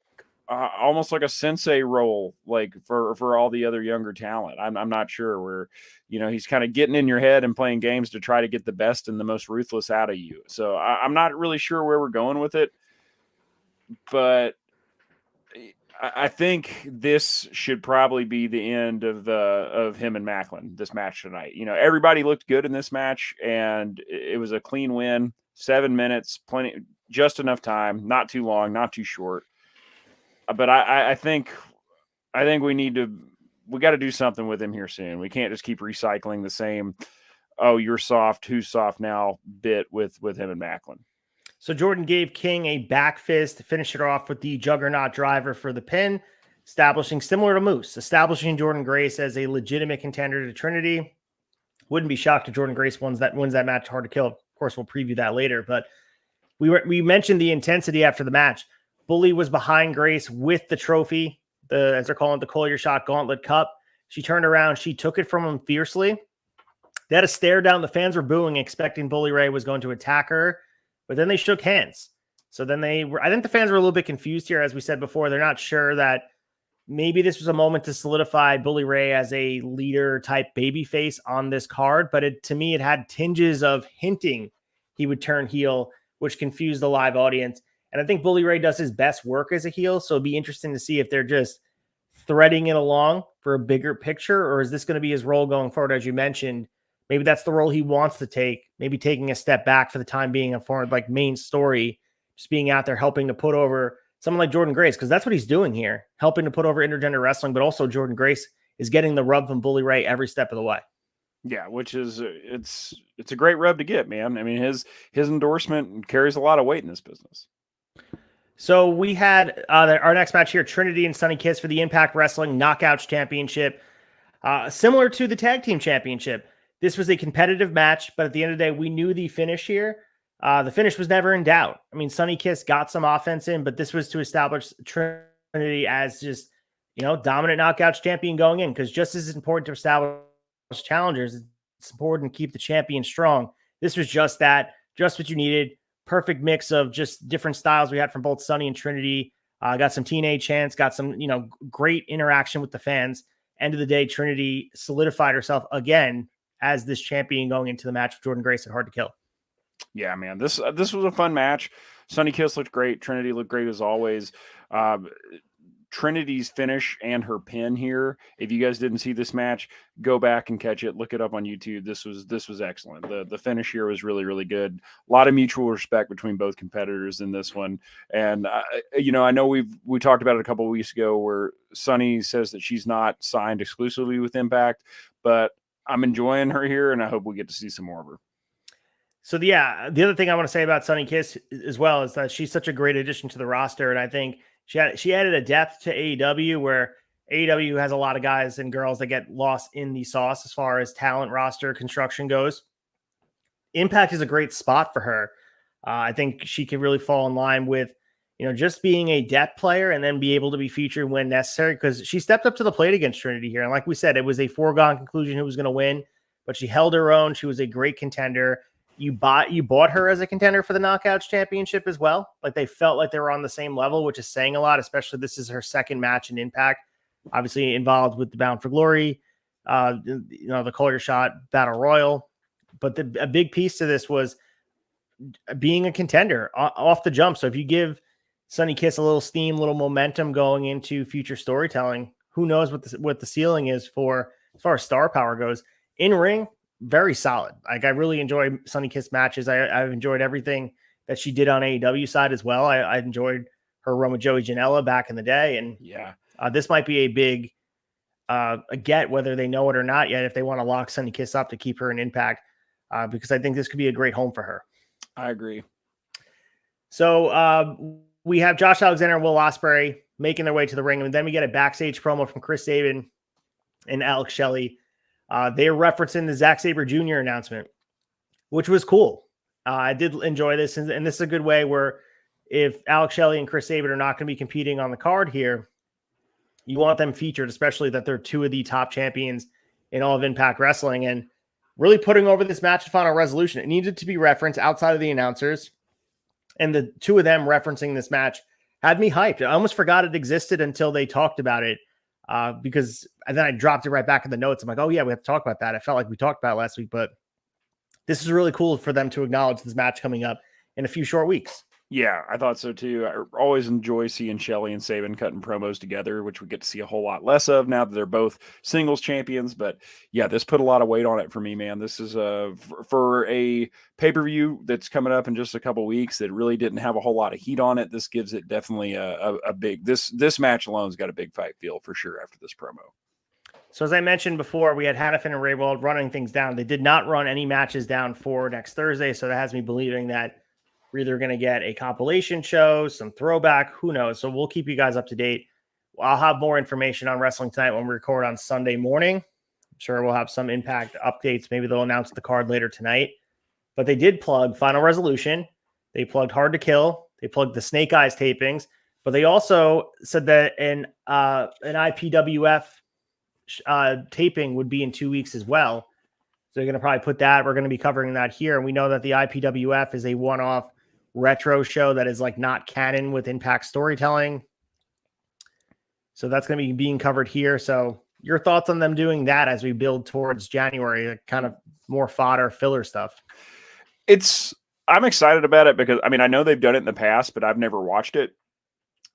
almost like a sensei role, like for all the other younger talent. I'm not sure, where, you know, he's kind of getting in your head and playing games to try to get the best and the most ruthless out of you. So I'm not really sure where we're going with it, but I think this should probably be the end of him and Macklin, this match tonight. You know, everybody looked good in this match, and it was a clean win. 7 minutes, plenty, just enough time, not too long, not too short. But I think we got to do something with him here soon. We can't just keep recycling the same, oh, you're soft, who's soft now bit with him and Macklin. So Jordan gave King a back fist to finish it off with the Juggernaut driver for the pin, establishing, similar to Moose, establishing Jordan Grace as a legitimate contender to Trinity. Wouldn't be shocked if Jordan Grace wins that match hard to kill. Of course, we'll preview that later, but we mentioned the intensity after the match. Bully was behind Grace with the trophy, as they're calling it, the Collier Shot Gauntlet Cup. She turned around. She took it from him fiercely. They had a stare down. The fans were booing, expecting Bully Ray was going to attack her, but then they shook hands. So then I think the fans were a little bit confused here. As we said before, they're not sure that maybe this was a moment to solidify Bully Ray as a leader type babyface on this card. But to me, it had tinges of hinting he would turn heel, which confused the live audience. And I think Bully Ray does his best work as a heel. So it'd be interesting to see if they're just threading it along for a bigger picture, or is this going to be his role going forward? As you mentioned, maybe that's the role he wants to take, maybe taking a step back for the time being, a forward, like, main story, just being out there helping to put over someone like Jordan Grace, because that's what he's doing here, helping to put over intergender wrestling, but also Jordan Grace is getting the rub from Bully Ray every step of the way. Yeah, which is it's a great rub to get, man. I mean, his endorsement carries a lot of weight in this business. So we had our next match here, Trinity and Sonny Kiss for the Impact Wrestling Knockouts Championship. Similar to the Tag Team Championship, this was a competitive match, but at the end of the day, we knew the finish here. The finish was never in doubt. I mean, Sonny Kiss got some offense in, but this was to establish Trinity as just, dominant knockouts champion going in, because just as important to establish challengers, it's important to keep the champion strong. This was just that, just what you needed. Perfect mix of just different styles we had from both Sonny and Trinity. Got some teenage chants, got some, great interaction with the fans. End of the day, Trinity solidified herself again as this champion going into the match with Jordan Grace at Hard to Kill. Yeah, man, this was a fun match. Sonny Kiss looked great. Trinity looked great as always. Trinity's finish and her pin here. If you guys didn't see this match, go back and catch it. Look it up on YouTube. This was excellent. The finish here was really, really good. A lot of mutual respect between both competitors in this one. And I know we talked about it a couple of weeks ago where Sonny says that she's not signed exclusively with Impact, but I'm enjoying her here, and I hope we get to see some more of her. So the other thing I want to say about Sonny Kiss as well is that she's such a great addition to the roster, and I think she added a depth to AEW where AEW has a lot of guys and girls that get lost in the sauce as far as talent roster construction goes. Impact is a great spot for her. I think she could really fall in line with, just being a depth player and then be able to be featured when necessary, because she stepped up to the plate against Trinity here. And like we said, it was a foregone conclusion who was going to win, but she held her own. She was a great contender. You bought her as a contender for the Knockouts Championship as well. Like they felt like they were on the same level, which is saying a lot, especially this is her second match in Impact, obviously involved with the Bound for Glory, the Collier Shot Battle Royal. But a big piece to this was being a contender off the jump. So if you give Sonny Kiss a little steam, little momentum going into future storytelling, who knows what the ceiling is for as far as star power goes. In ring, very solid. Like I really enjoy Sonny Kiss matches. I've enjoyed everything that she did on AEW side as well. I enjoyed her run with Joey Janela back in the day, and this might be a big a get, whether they know it or not yet, if they want to lock Sonny Kiss up to keep her in Impact, because I think this could be a great home for her. I agree. So we have Josh Alexander and Will Ospreay making their way to the ring, and then we get a backstage promo from Chris Sabin and Alex Shelley. They're referencing the Zack Sabre Jr. announcement, which was cool. I did enjoy this, and this is a good way where if Alex Shelley and Chris Sabin are not going to be competing on the card here, you want them featured, especially that they're two of the top champions in all of Impact Wrestling, and really putting over this match to Final Resolution. It needed to be referenced outside of the announcers, and the two of them referencing this match had me hyped. I almost forgot it existed until they talked about it. Because and then I dropped it right back in the notes. I'm like, oh yeah, we have to talk about that. I felt like we talked about it last week, but this is really cool for them to acknowledge this match coming up in a few short weeks. Yeah, I thought so too. I always enjoy seeing Shelley and Sabin cutting promos together, which we get to see a whole lot less of now that they're both singles champions. But yeah, this put a lot of weight on it for me, man. This is for a pay-per-view that's coming up in just a couple weeks that really didn't have a whole lot of heat on it. This gives it definitely a big, this match alone's got a big fight feel for sure after this promo. So as I mentioned before, we had Hannafin and Raywald running things down. They did not run any matches down for next Thursday. So that has me believing that we're either going to get a compilation show, some throwback, who knows. So we'll keep you guys up to date. I'll have more information on Wrestling Tonight when we record on Sunday morning. I'm sure we'll have some Impact updates. Maybe they'll announce the card later tonight. But they did plug Final Resolution. They plugged Hard to Kill. They plugged the Snake Eyes tapings. But they also said that an IPWF taping would be in 2 weeks as well. So they're going to probably put that. We're going to be covering that here. And we know that the IPWF is a one-off retro show that is like not canon with Impact storytelling. So that's going to be being covered here. So your thoughts on them doing that as we build towards January, kind of more fodder filler stuff? I'm excited about it because, I mean, I know they've done it in the past, but I've never watched it.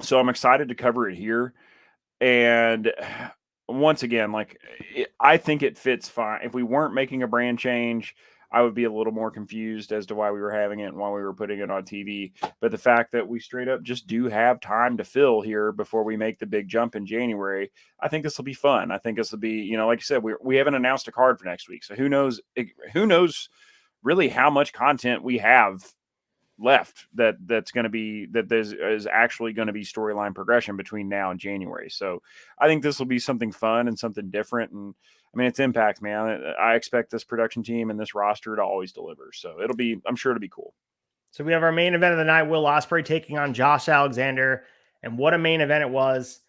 So I'm excited to cover it here. And once again, I think it fits fine. If we weren't making a brand change, I would be a little more confused as to why we were having it and why we were putting it on TV. But the fact that we straight up just do have time to fill here before we make the big jump in January, I think this will be fun. I think this will be, like you said, we haven't announced a card for next week. So who knows really how much content we have left that's going to be that is actually going to be storyline progression between now and January. So I think this will be something fun and something different. And I mean, it's Impact, man. I expect this production team and this roster to always deliver. So I'm sure it'll be cool. So we have our main event of the night, Will Ospreay taking on Josh Alexander, and what a main event it was.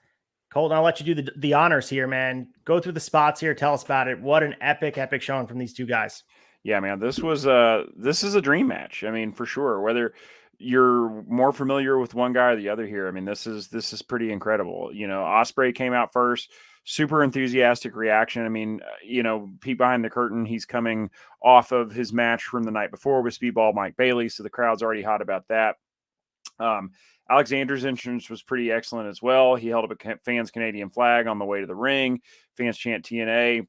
Colton, I'll let you do the honors here, man. Go through the spots here. Tell us about it. What an epic showing from these two guys. Yeah, man, this is a dream match. I mean, for sure. Whether you're more familiar with one guy or the other here, I mean, this is pretty incredible. Ospreay came out first, super enthusiastic reaction. I mean, peek behind the curtain, he's coming off of his match from the night before with Speedball Mike Bailey, so the crowd's already hot about that. Alexander's entrance was pretty excellent as well. He held up a fans Canadian flag on the way to the ring. Fans chant TNA.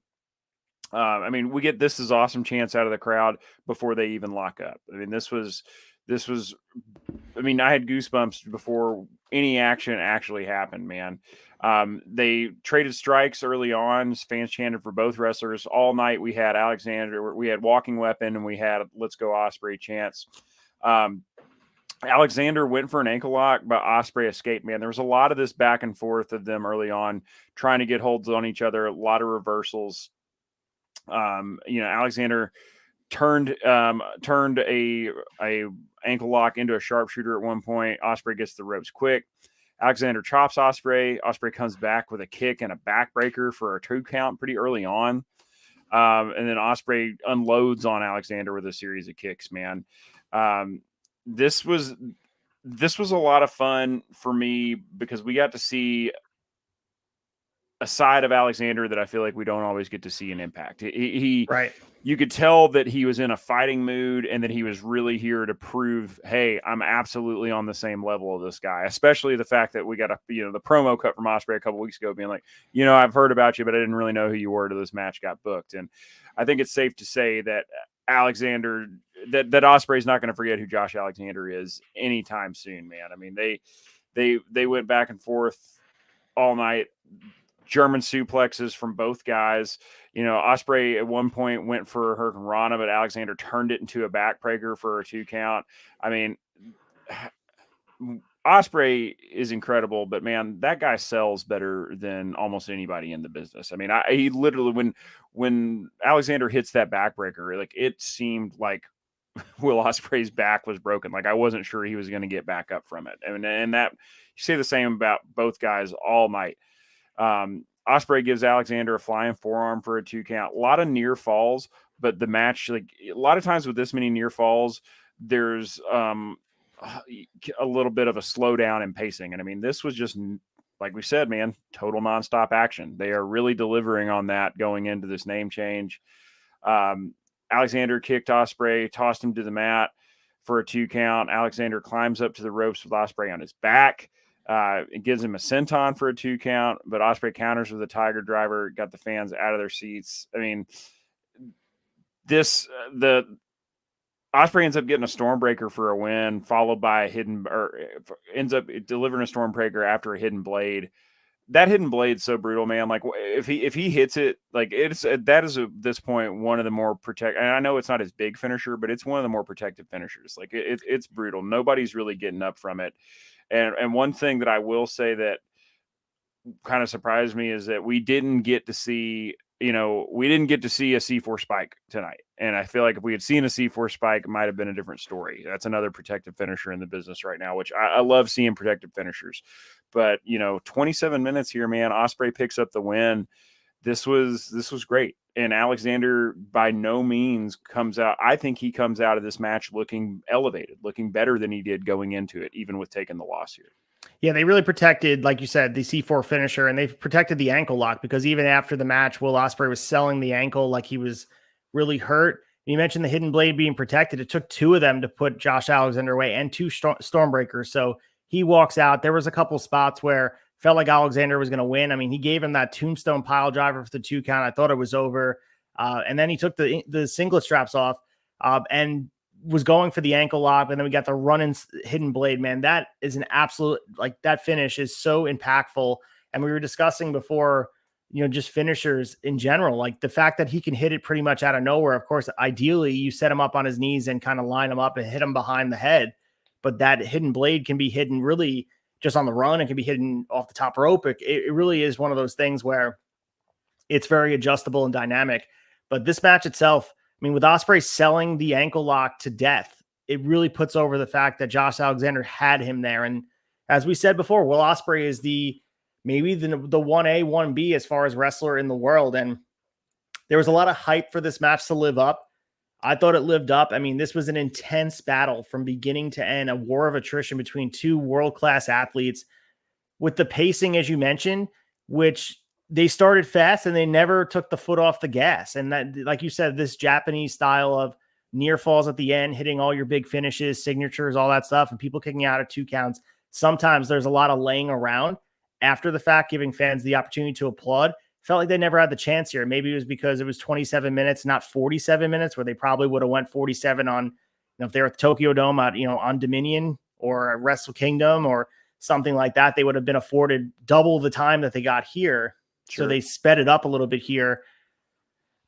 I mean, we get this is awesome chants out of the crowd before they even lock up. I mean, this was, I mean, I had goosebumps before any action actually happened, man. They traded strikes early on. Fans chanted for both wrestlers all night. We had Alexander, we had Walking Weapon, and we had Let's Go Ospreay chants. Alexander went for an ankle lock, but Ospreay escaped, man. There was a lot of this back and forth of them early on trying to get holds on each other, a lot of reversals. Alexander turned a ankle lock into a sharpshooter at one point. Ospreay gets the ropes quick. Alexander chops Ospreay. Ospreay comes back with a kick and a backbreaker for a 2 count pretty early on. And then Ospreay unloads on Alexander with a series of kicks, man. This was a lot of fun for me because we got to see a side of Alexander that I feel like we don't always get to see in Impact. Right. You could tell that he was in a fighting mood and that he was really here to prove, hey, I'm absolutely on the same level of this guy, especially the fact that we got the promo cut from Ospreay a couple weeks ago being like, I've heard about you, but I didn't really know who you were till this match got booked. And I think it's safe to say that Alexander, that Ospreay's not going to forget who Josh Alexander is anytime soon, man. I mean, they went back and forth all night. German suplexes from both guys. Ospreay at one point went for a Hurricane Rana, but Alexander turned it into a backbreaker for a 2 count. I mean, Ospreay is incredible, but man, that guy sells better than almost anybody in the business. I mean, he literally, when Alexander hits that backbreaker, like it seemed like Will Ospreay's back was broken. Like I wasn't sure he was going to get back up from it. And that you say the same about both guys all night. Ospreay gives Alexander a flying forearm for a 2 count. A lot of near falls, but the match, like a lot of times with this many near falls, there's a little bit of a slowdown in pacing. And I mean, this was just, like we said, man, total nonstop action. They are really delivering on that going into this name change. Alexander kicked Ospreay, tossed him to the mat for a 2 count. Alexander climbs up to the ropes with Ospreay on his back. It gives him a senton for a 2 count, but Ospreay counters with a Tiger Driver, got the fans out of their seats. I mean, Ospreay ends up getting a Stormbreaker for a win, followed by ends up delivering a Stormbreaker after a Hidden Blade. That Hidden Blade's so brutal, man. Like if he hits it, like that is at this point one of the more and I know it's not his big finisher, but it's one of the more protective finishers. Like it's brutal. Nobody's really getting up from it. And one thing that I will say that kind of surprised me is that we didn't get to see a C4 spike tonight. And I feel like if we had seen a C4 spike, it might have been a different story. That's another protective finisher in the business right now, which I love seeing protective finishers. But 27 minutes here, man. Ospreay picks up the win. This was great. And Alexander by no means comes out. I think he comes out of this match looking elevated, looking better than he did going into it, even with taking the loss here. Yeah, they really protected, like you said, the C4 finisher, and they protected the ankle lock because even after the match, Will Ospreay was selling the ankle like he was really hurt. You mentioned the Hidden Blade being protected. It took 2 of them to put Josh Alexander away and 2 Stormbreakers. So he walks out. There was a couple spots where felt like Alexander was going to win. I mean, he gave him that tombstone pile driver for the 2 count. I thought it was over. And then he took the singlet straps off. and was going for the ankle lock, and then we got the running hidden blade. Man, that is an absolute, like, that finish is so impactful. And we were discussing before, just finishers in general, like the fact that he can hit it pretty much out of nowhere. Of course, ideally you set him up on his knees and kind of line him up and hit him behind the head, but that hidden blade can be hidden really just on the run. It can be hidden off the top rope. It really is one of those things where it's very adjustable and dynamic. But this match itself, I mean, with Ospreay selling the ankle lock to death, it really puts over the fact that Josh Alexander had him there. And as we said before, Will Ospreay is maybe the 1A, 1B as far as wrestler in the world. And there was a lot of hype for this match to live up. I thought it lived up. I mean, this was an intense battle from beginning to end, a war of attrition between two world-class athletes with the pacing, as you mentioned, which they started fast and they never took the foot off the gas. And that, like you said, this Japanese style of near falls at the end, hitting all your big finishes, signatures, all that stuff, and people kicking out at 2 counts. Sometimes there's a lot of laying around after the fact, giving fans the opportunity to applaud. Felt like they never had the chance here. Maybe it was because it was 27 minutes, not 47 minutes, where they probably would have went 47 on, if they were at the Tokyo Dome at, on Dominion or at Wrestle Kingdom or something like that, they would have been afforded double the time that they got here. Sure. So they sped it up a little bit here.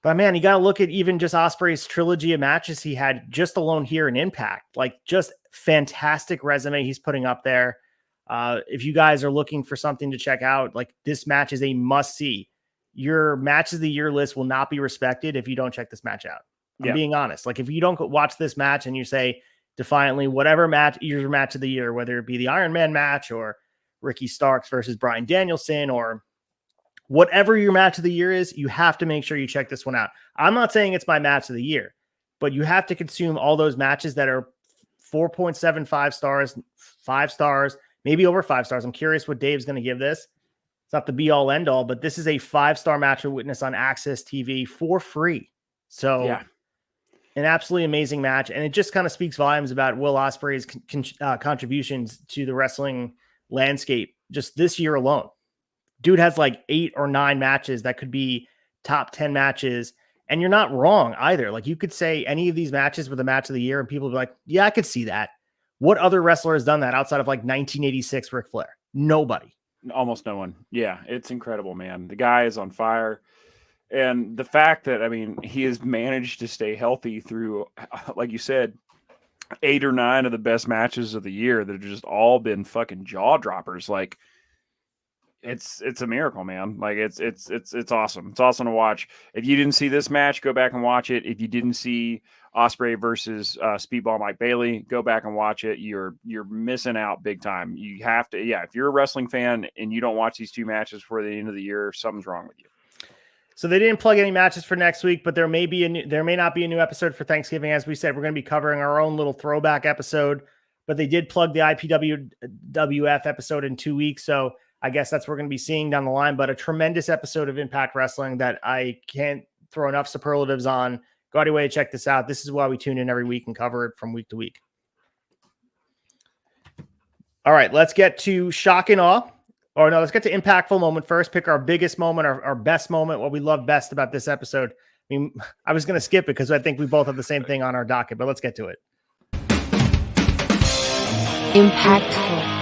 But man, you got to look at even just Ospreay's trilogy of matches he had just alone here in Impact. Like, just fantastic resume he's putting up there. If you guys are looking for something to check out, like, this match is a must-see. Your matches of the year list will not be respected if you don't check this match out. I'm being honest. Like, if you don't watch this match and you say defiantly, whatever match, your match of the year, whether it be the Iron Man match or Ricky Starks versus Bryan Danielson or whatever your match of the year is, you have to make sure you check this one out. I'm not saying it's my match of the year, but you have to consume all those matches that are 4.75 stars, 5 stars, maybe over 5 stars. I'm curious what Dave's going to give this. It's not the be all end all, but this is a 5-star match to witness on Access TV for free. So an absolutely amazing match. And it just kind of speaks volumes about Will Ospreay's contributions to the wrestling landscape just this year alone. Dude has like 8 or 9 matches that could be top 10 matches. And you're not wrong either. Like, you could say any of these matches were the match of the year and people would be like, yeah, I could see that. What other wrestler has done that outside of like 1986 Ric Flair? Nobody. Almost no one. Yeah, it's incredible, man. The guy is on fire. And the fact that, I mean, he has managed to stay healthy through, like you said, 8 or 9 of the best matches of the year that have just all been fucking jaw droppers. Like, it's a miracle, man. Like, it's awesome. It's awesome to watch. If you didn't see this match, go back and watch it. If you didn't see Ospreay versus Speedball Mike Bailey, go back and watch it. You're missing out big time. You have to, if you're a wrestling fan and you don't watch these 2 matches before the end of the year, something's wrong with you. So they didn't plug any matches for next week, but there may not be a new episode for Thanksgiving. As we said, we're going to be covering our own little throwback episode, but they did plug the IPWF episode in 2 weeks. So I guess that's what we're going to be seeing down the line, but a tremendous episode of Impact Wrestling that I can't throw enough superlatives on. Go out of your way to check this out. This is why we tune in every week and cover it from week to week. All right, let's get to shock and awe. Or no, let's get to impactful moment first. Pick our biggest moment, our best moment, what we love best about this episode. I mean, I was going to skip it because I think we both have the same thing on our docket, but let's get to it. Impactful.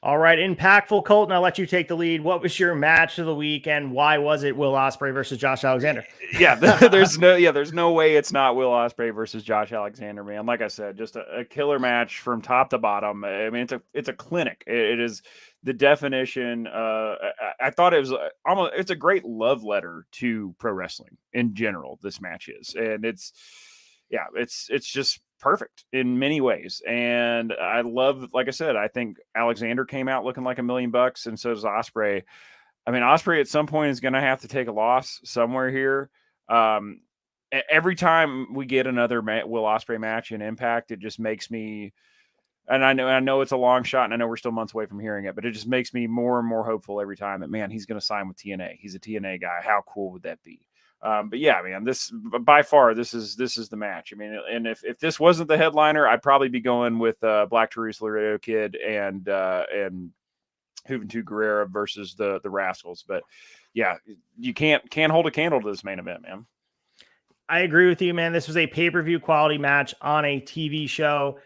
All right, impactful, Colton. I'll let you take the lead. What was your match of the week, and why was it Will Ospreay versus Josh Alexander? There's no way it's not Will Ospreay versus Josh Alexander, man. Like I said, just a killer match from top to bottom. I mean, it's a clinic. It is the definition. I thought it was it's a great love letter to pro wrestling in general. This match is, and it's just perfect in many ways. And I love, like I said, I think Alexander came out looking like $1 million, and so does Ospreay. I mean, Ospreay at some point is going to have to take a loss somewhere here. Every time we get another Will Ospreay match in Impact, it just makes me, and I know it's a long shot, and I know we're still months away from hearing it, but it just makes me more and more hopeful every time that, man, he's going to sign with TNA. He's a TNA guy. How cool would that be? But yeah, man, this by far, this is the match. I mean, and if this wasn't the headliner, I'd probably be going with Black Teresa Laredo Kid and Juventud Guerrera versus the Rascals. But yeah, you can't hold a candle to this main event, man. I agree with you, man. This was a pay-per-view quality match on a TV show.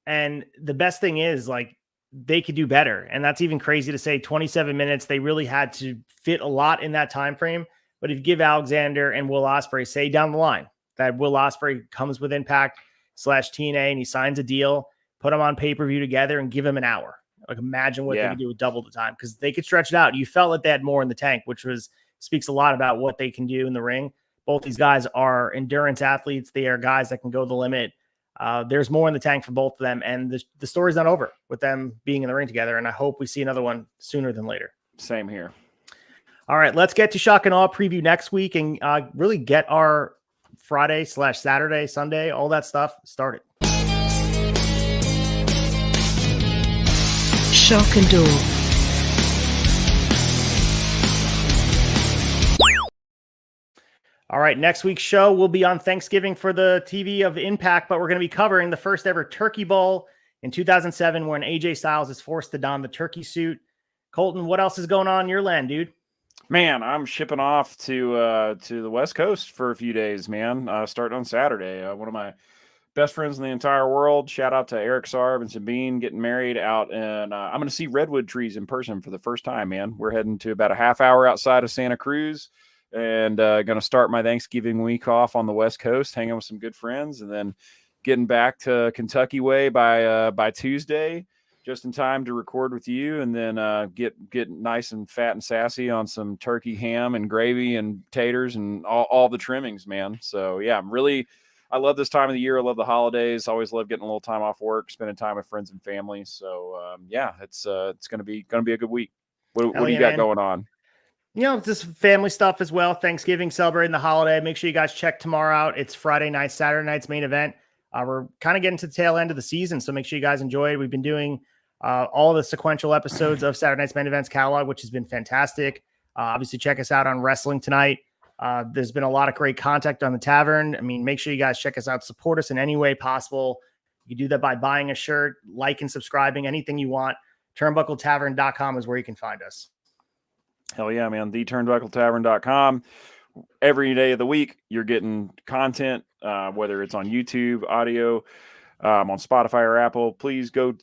And the best thing is, like, they could do better. And that's even crazy to say. 27 minutes. They really had to fit a lot in that time frame. But if you give Alexander and Will Ospreay, say down the line that Will Ospreay comes with Impact / TNA and he signs a deal, put them on pay-per-view together and give them an hour. Like, imagine what they could do with double the time, because they could stretch it out. You felt like they had more in the tank, which speaks a lot about what they can do in the ring. Both these guys are endurance athletes. They are guys that can go the limit. There's more in the tank for both of them, and the story's not over with them being in the ring together, and I hope we see another one sooner than later. Same here. All right, let's get to Shock and Awe preview next week and really get our Friday / Saturday, Sunday, all that stuff started. Shock and Awe. All right, next week's show will be on Thanksgiving for the TV of Impact, but we're going to be covering the first ever Turkey Bowl in 2007 when AJ Styles is forced to don the turkey suit. Colton, what else is going on in your land, dude? Man, I'm shipping off to the West Coast for a few days, man. Starting on Saturday. One of my best friends in the entire world. Shout out to Eric Sarb and Sabine getting married out, and I'm going to see redwood trees in person for the first time, man. We're heading to about a half hour outside of Santa Cruz. And going to start my Thanksgiving week off on the West Coast, hanging with some good friends, and then getting back to Kentucky way by Tuesday, just in time to record with you, and then get nice and fat and sassy on some turkey ham and gravy and taters and all the trimmings, man. So yeah, I love this time of the year. I love the holidays. Always love getting a little time off work, spending time with friends and family. So yeah, it's going to be a good week. What do you got going on? You know, just family stuff as well. Thanksgiving, celebrating the holiday. Make sure you guys check tomorrow out. It's Friday night, Saturday night's main event. We're kind of getting to the tail end of the season, so make sure you guys enjoy it. We've been doing all the sequential episodes of Saturday night's main events catalog, which has been fantastic. Obviously, check us out on Wrestling Tonight. There's been a lot of great content on the tavern. I mean, make sure you guys check us out. Support us in any way possible. You can do that by buying a shirt, like and subscribing, anything you want. Turnbuckletavern.com is where you can find us. Hell yeah, man. turnbuckletavern.com. Every day of the week, you're getting content, whether it's on YouTube, audio, on Spotify or Apple. Please go,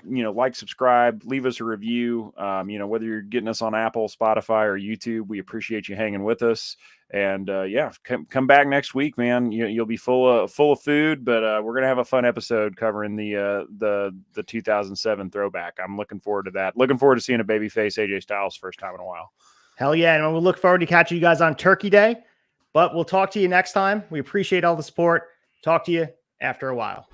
like, subscribe, leave us a review. Whether you're getting us on Apple, Spotify, or YouTube, we appreciate you hanging with us. And yeah, come back next week, man. You'll be full of food, but we're gonna have a fun episode covering the 2007 throwback. I'm looking forward to that. Looking forward to seeing a babyface AJ Styles first time in a while. Hell yeah, and we'll look forward to catching you guys on Turkey Day. But we'll talk to you next time. We appreciate all the support. Talk to you after a while.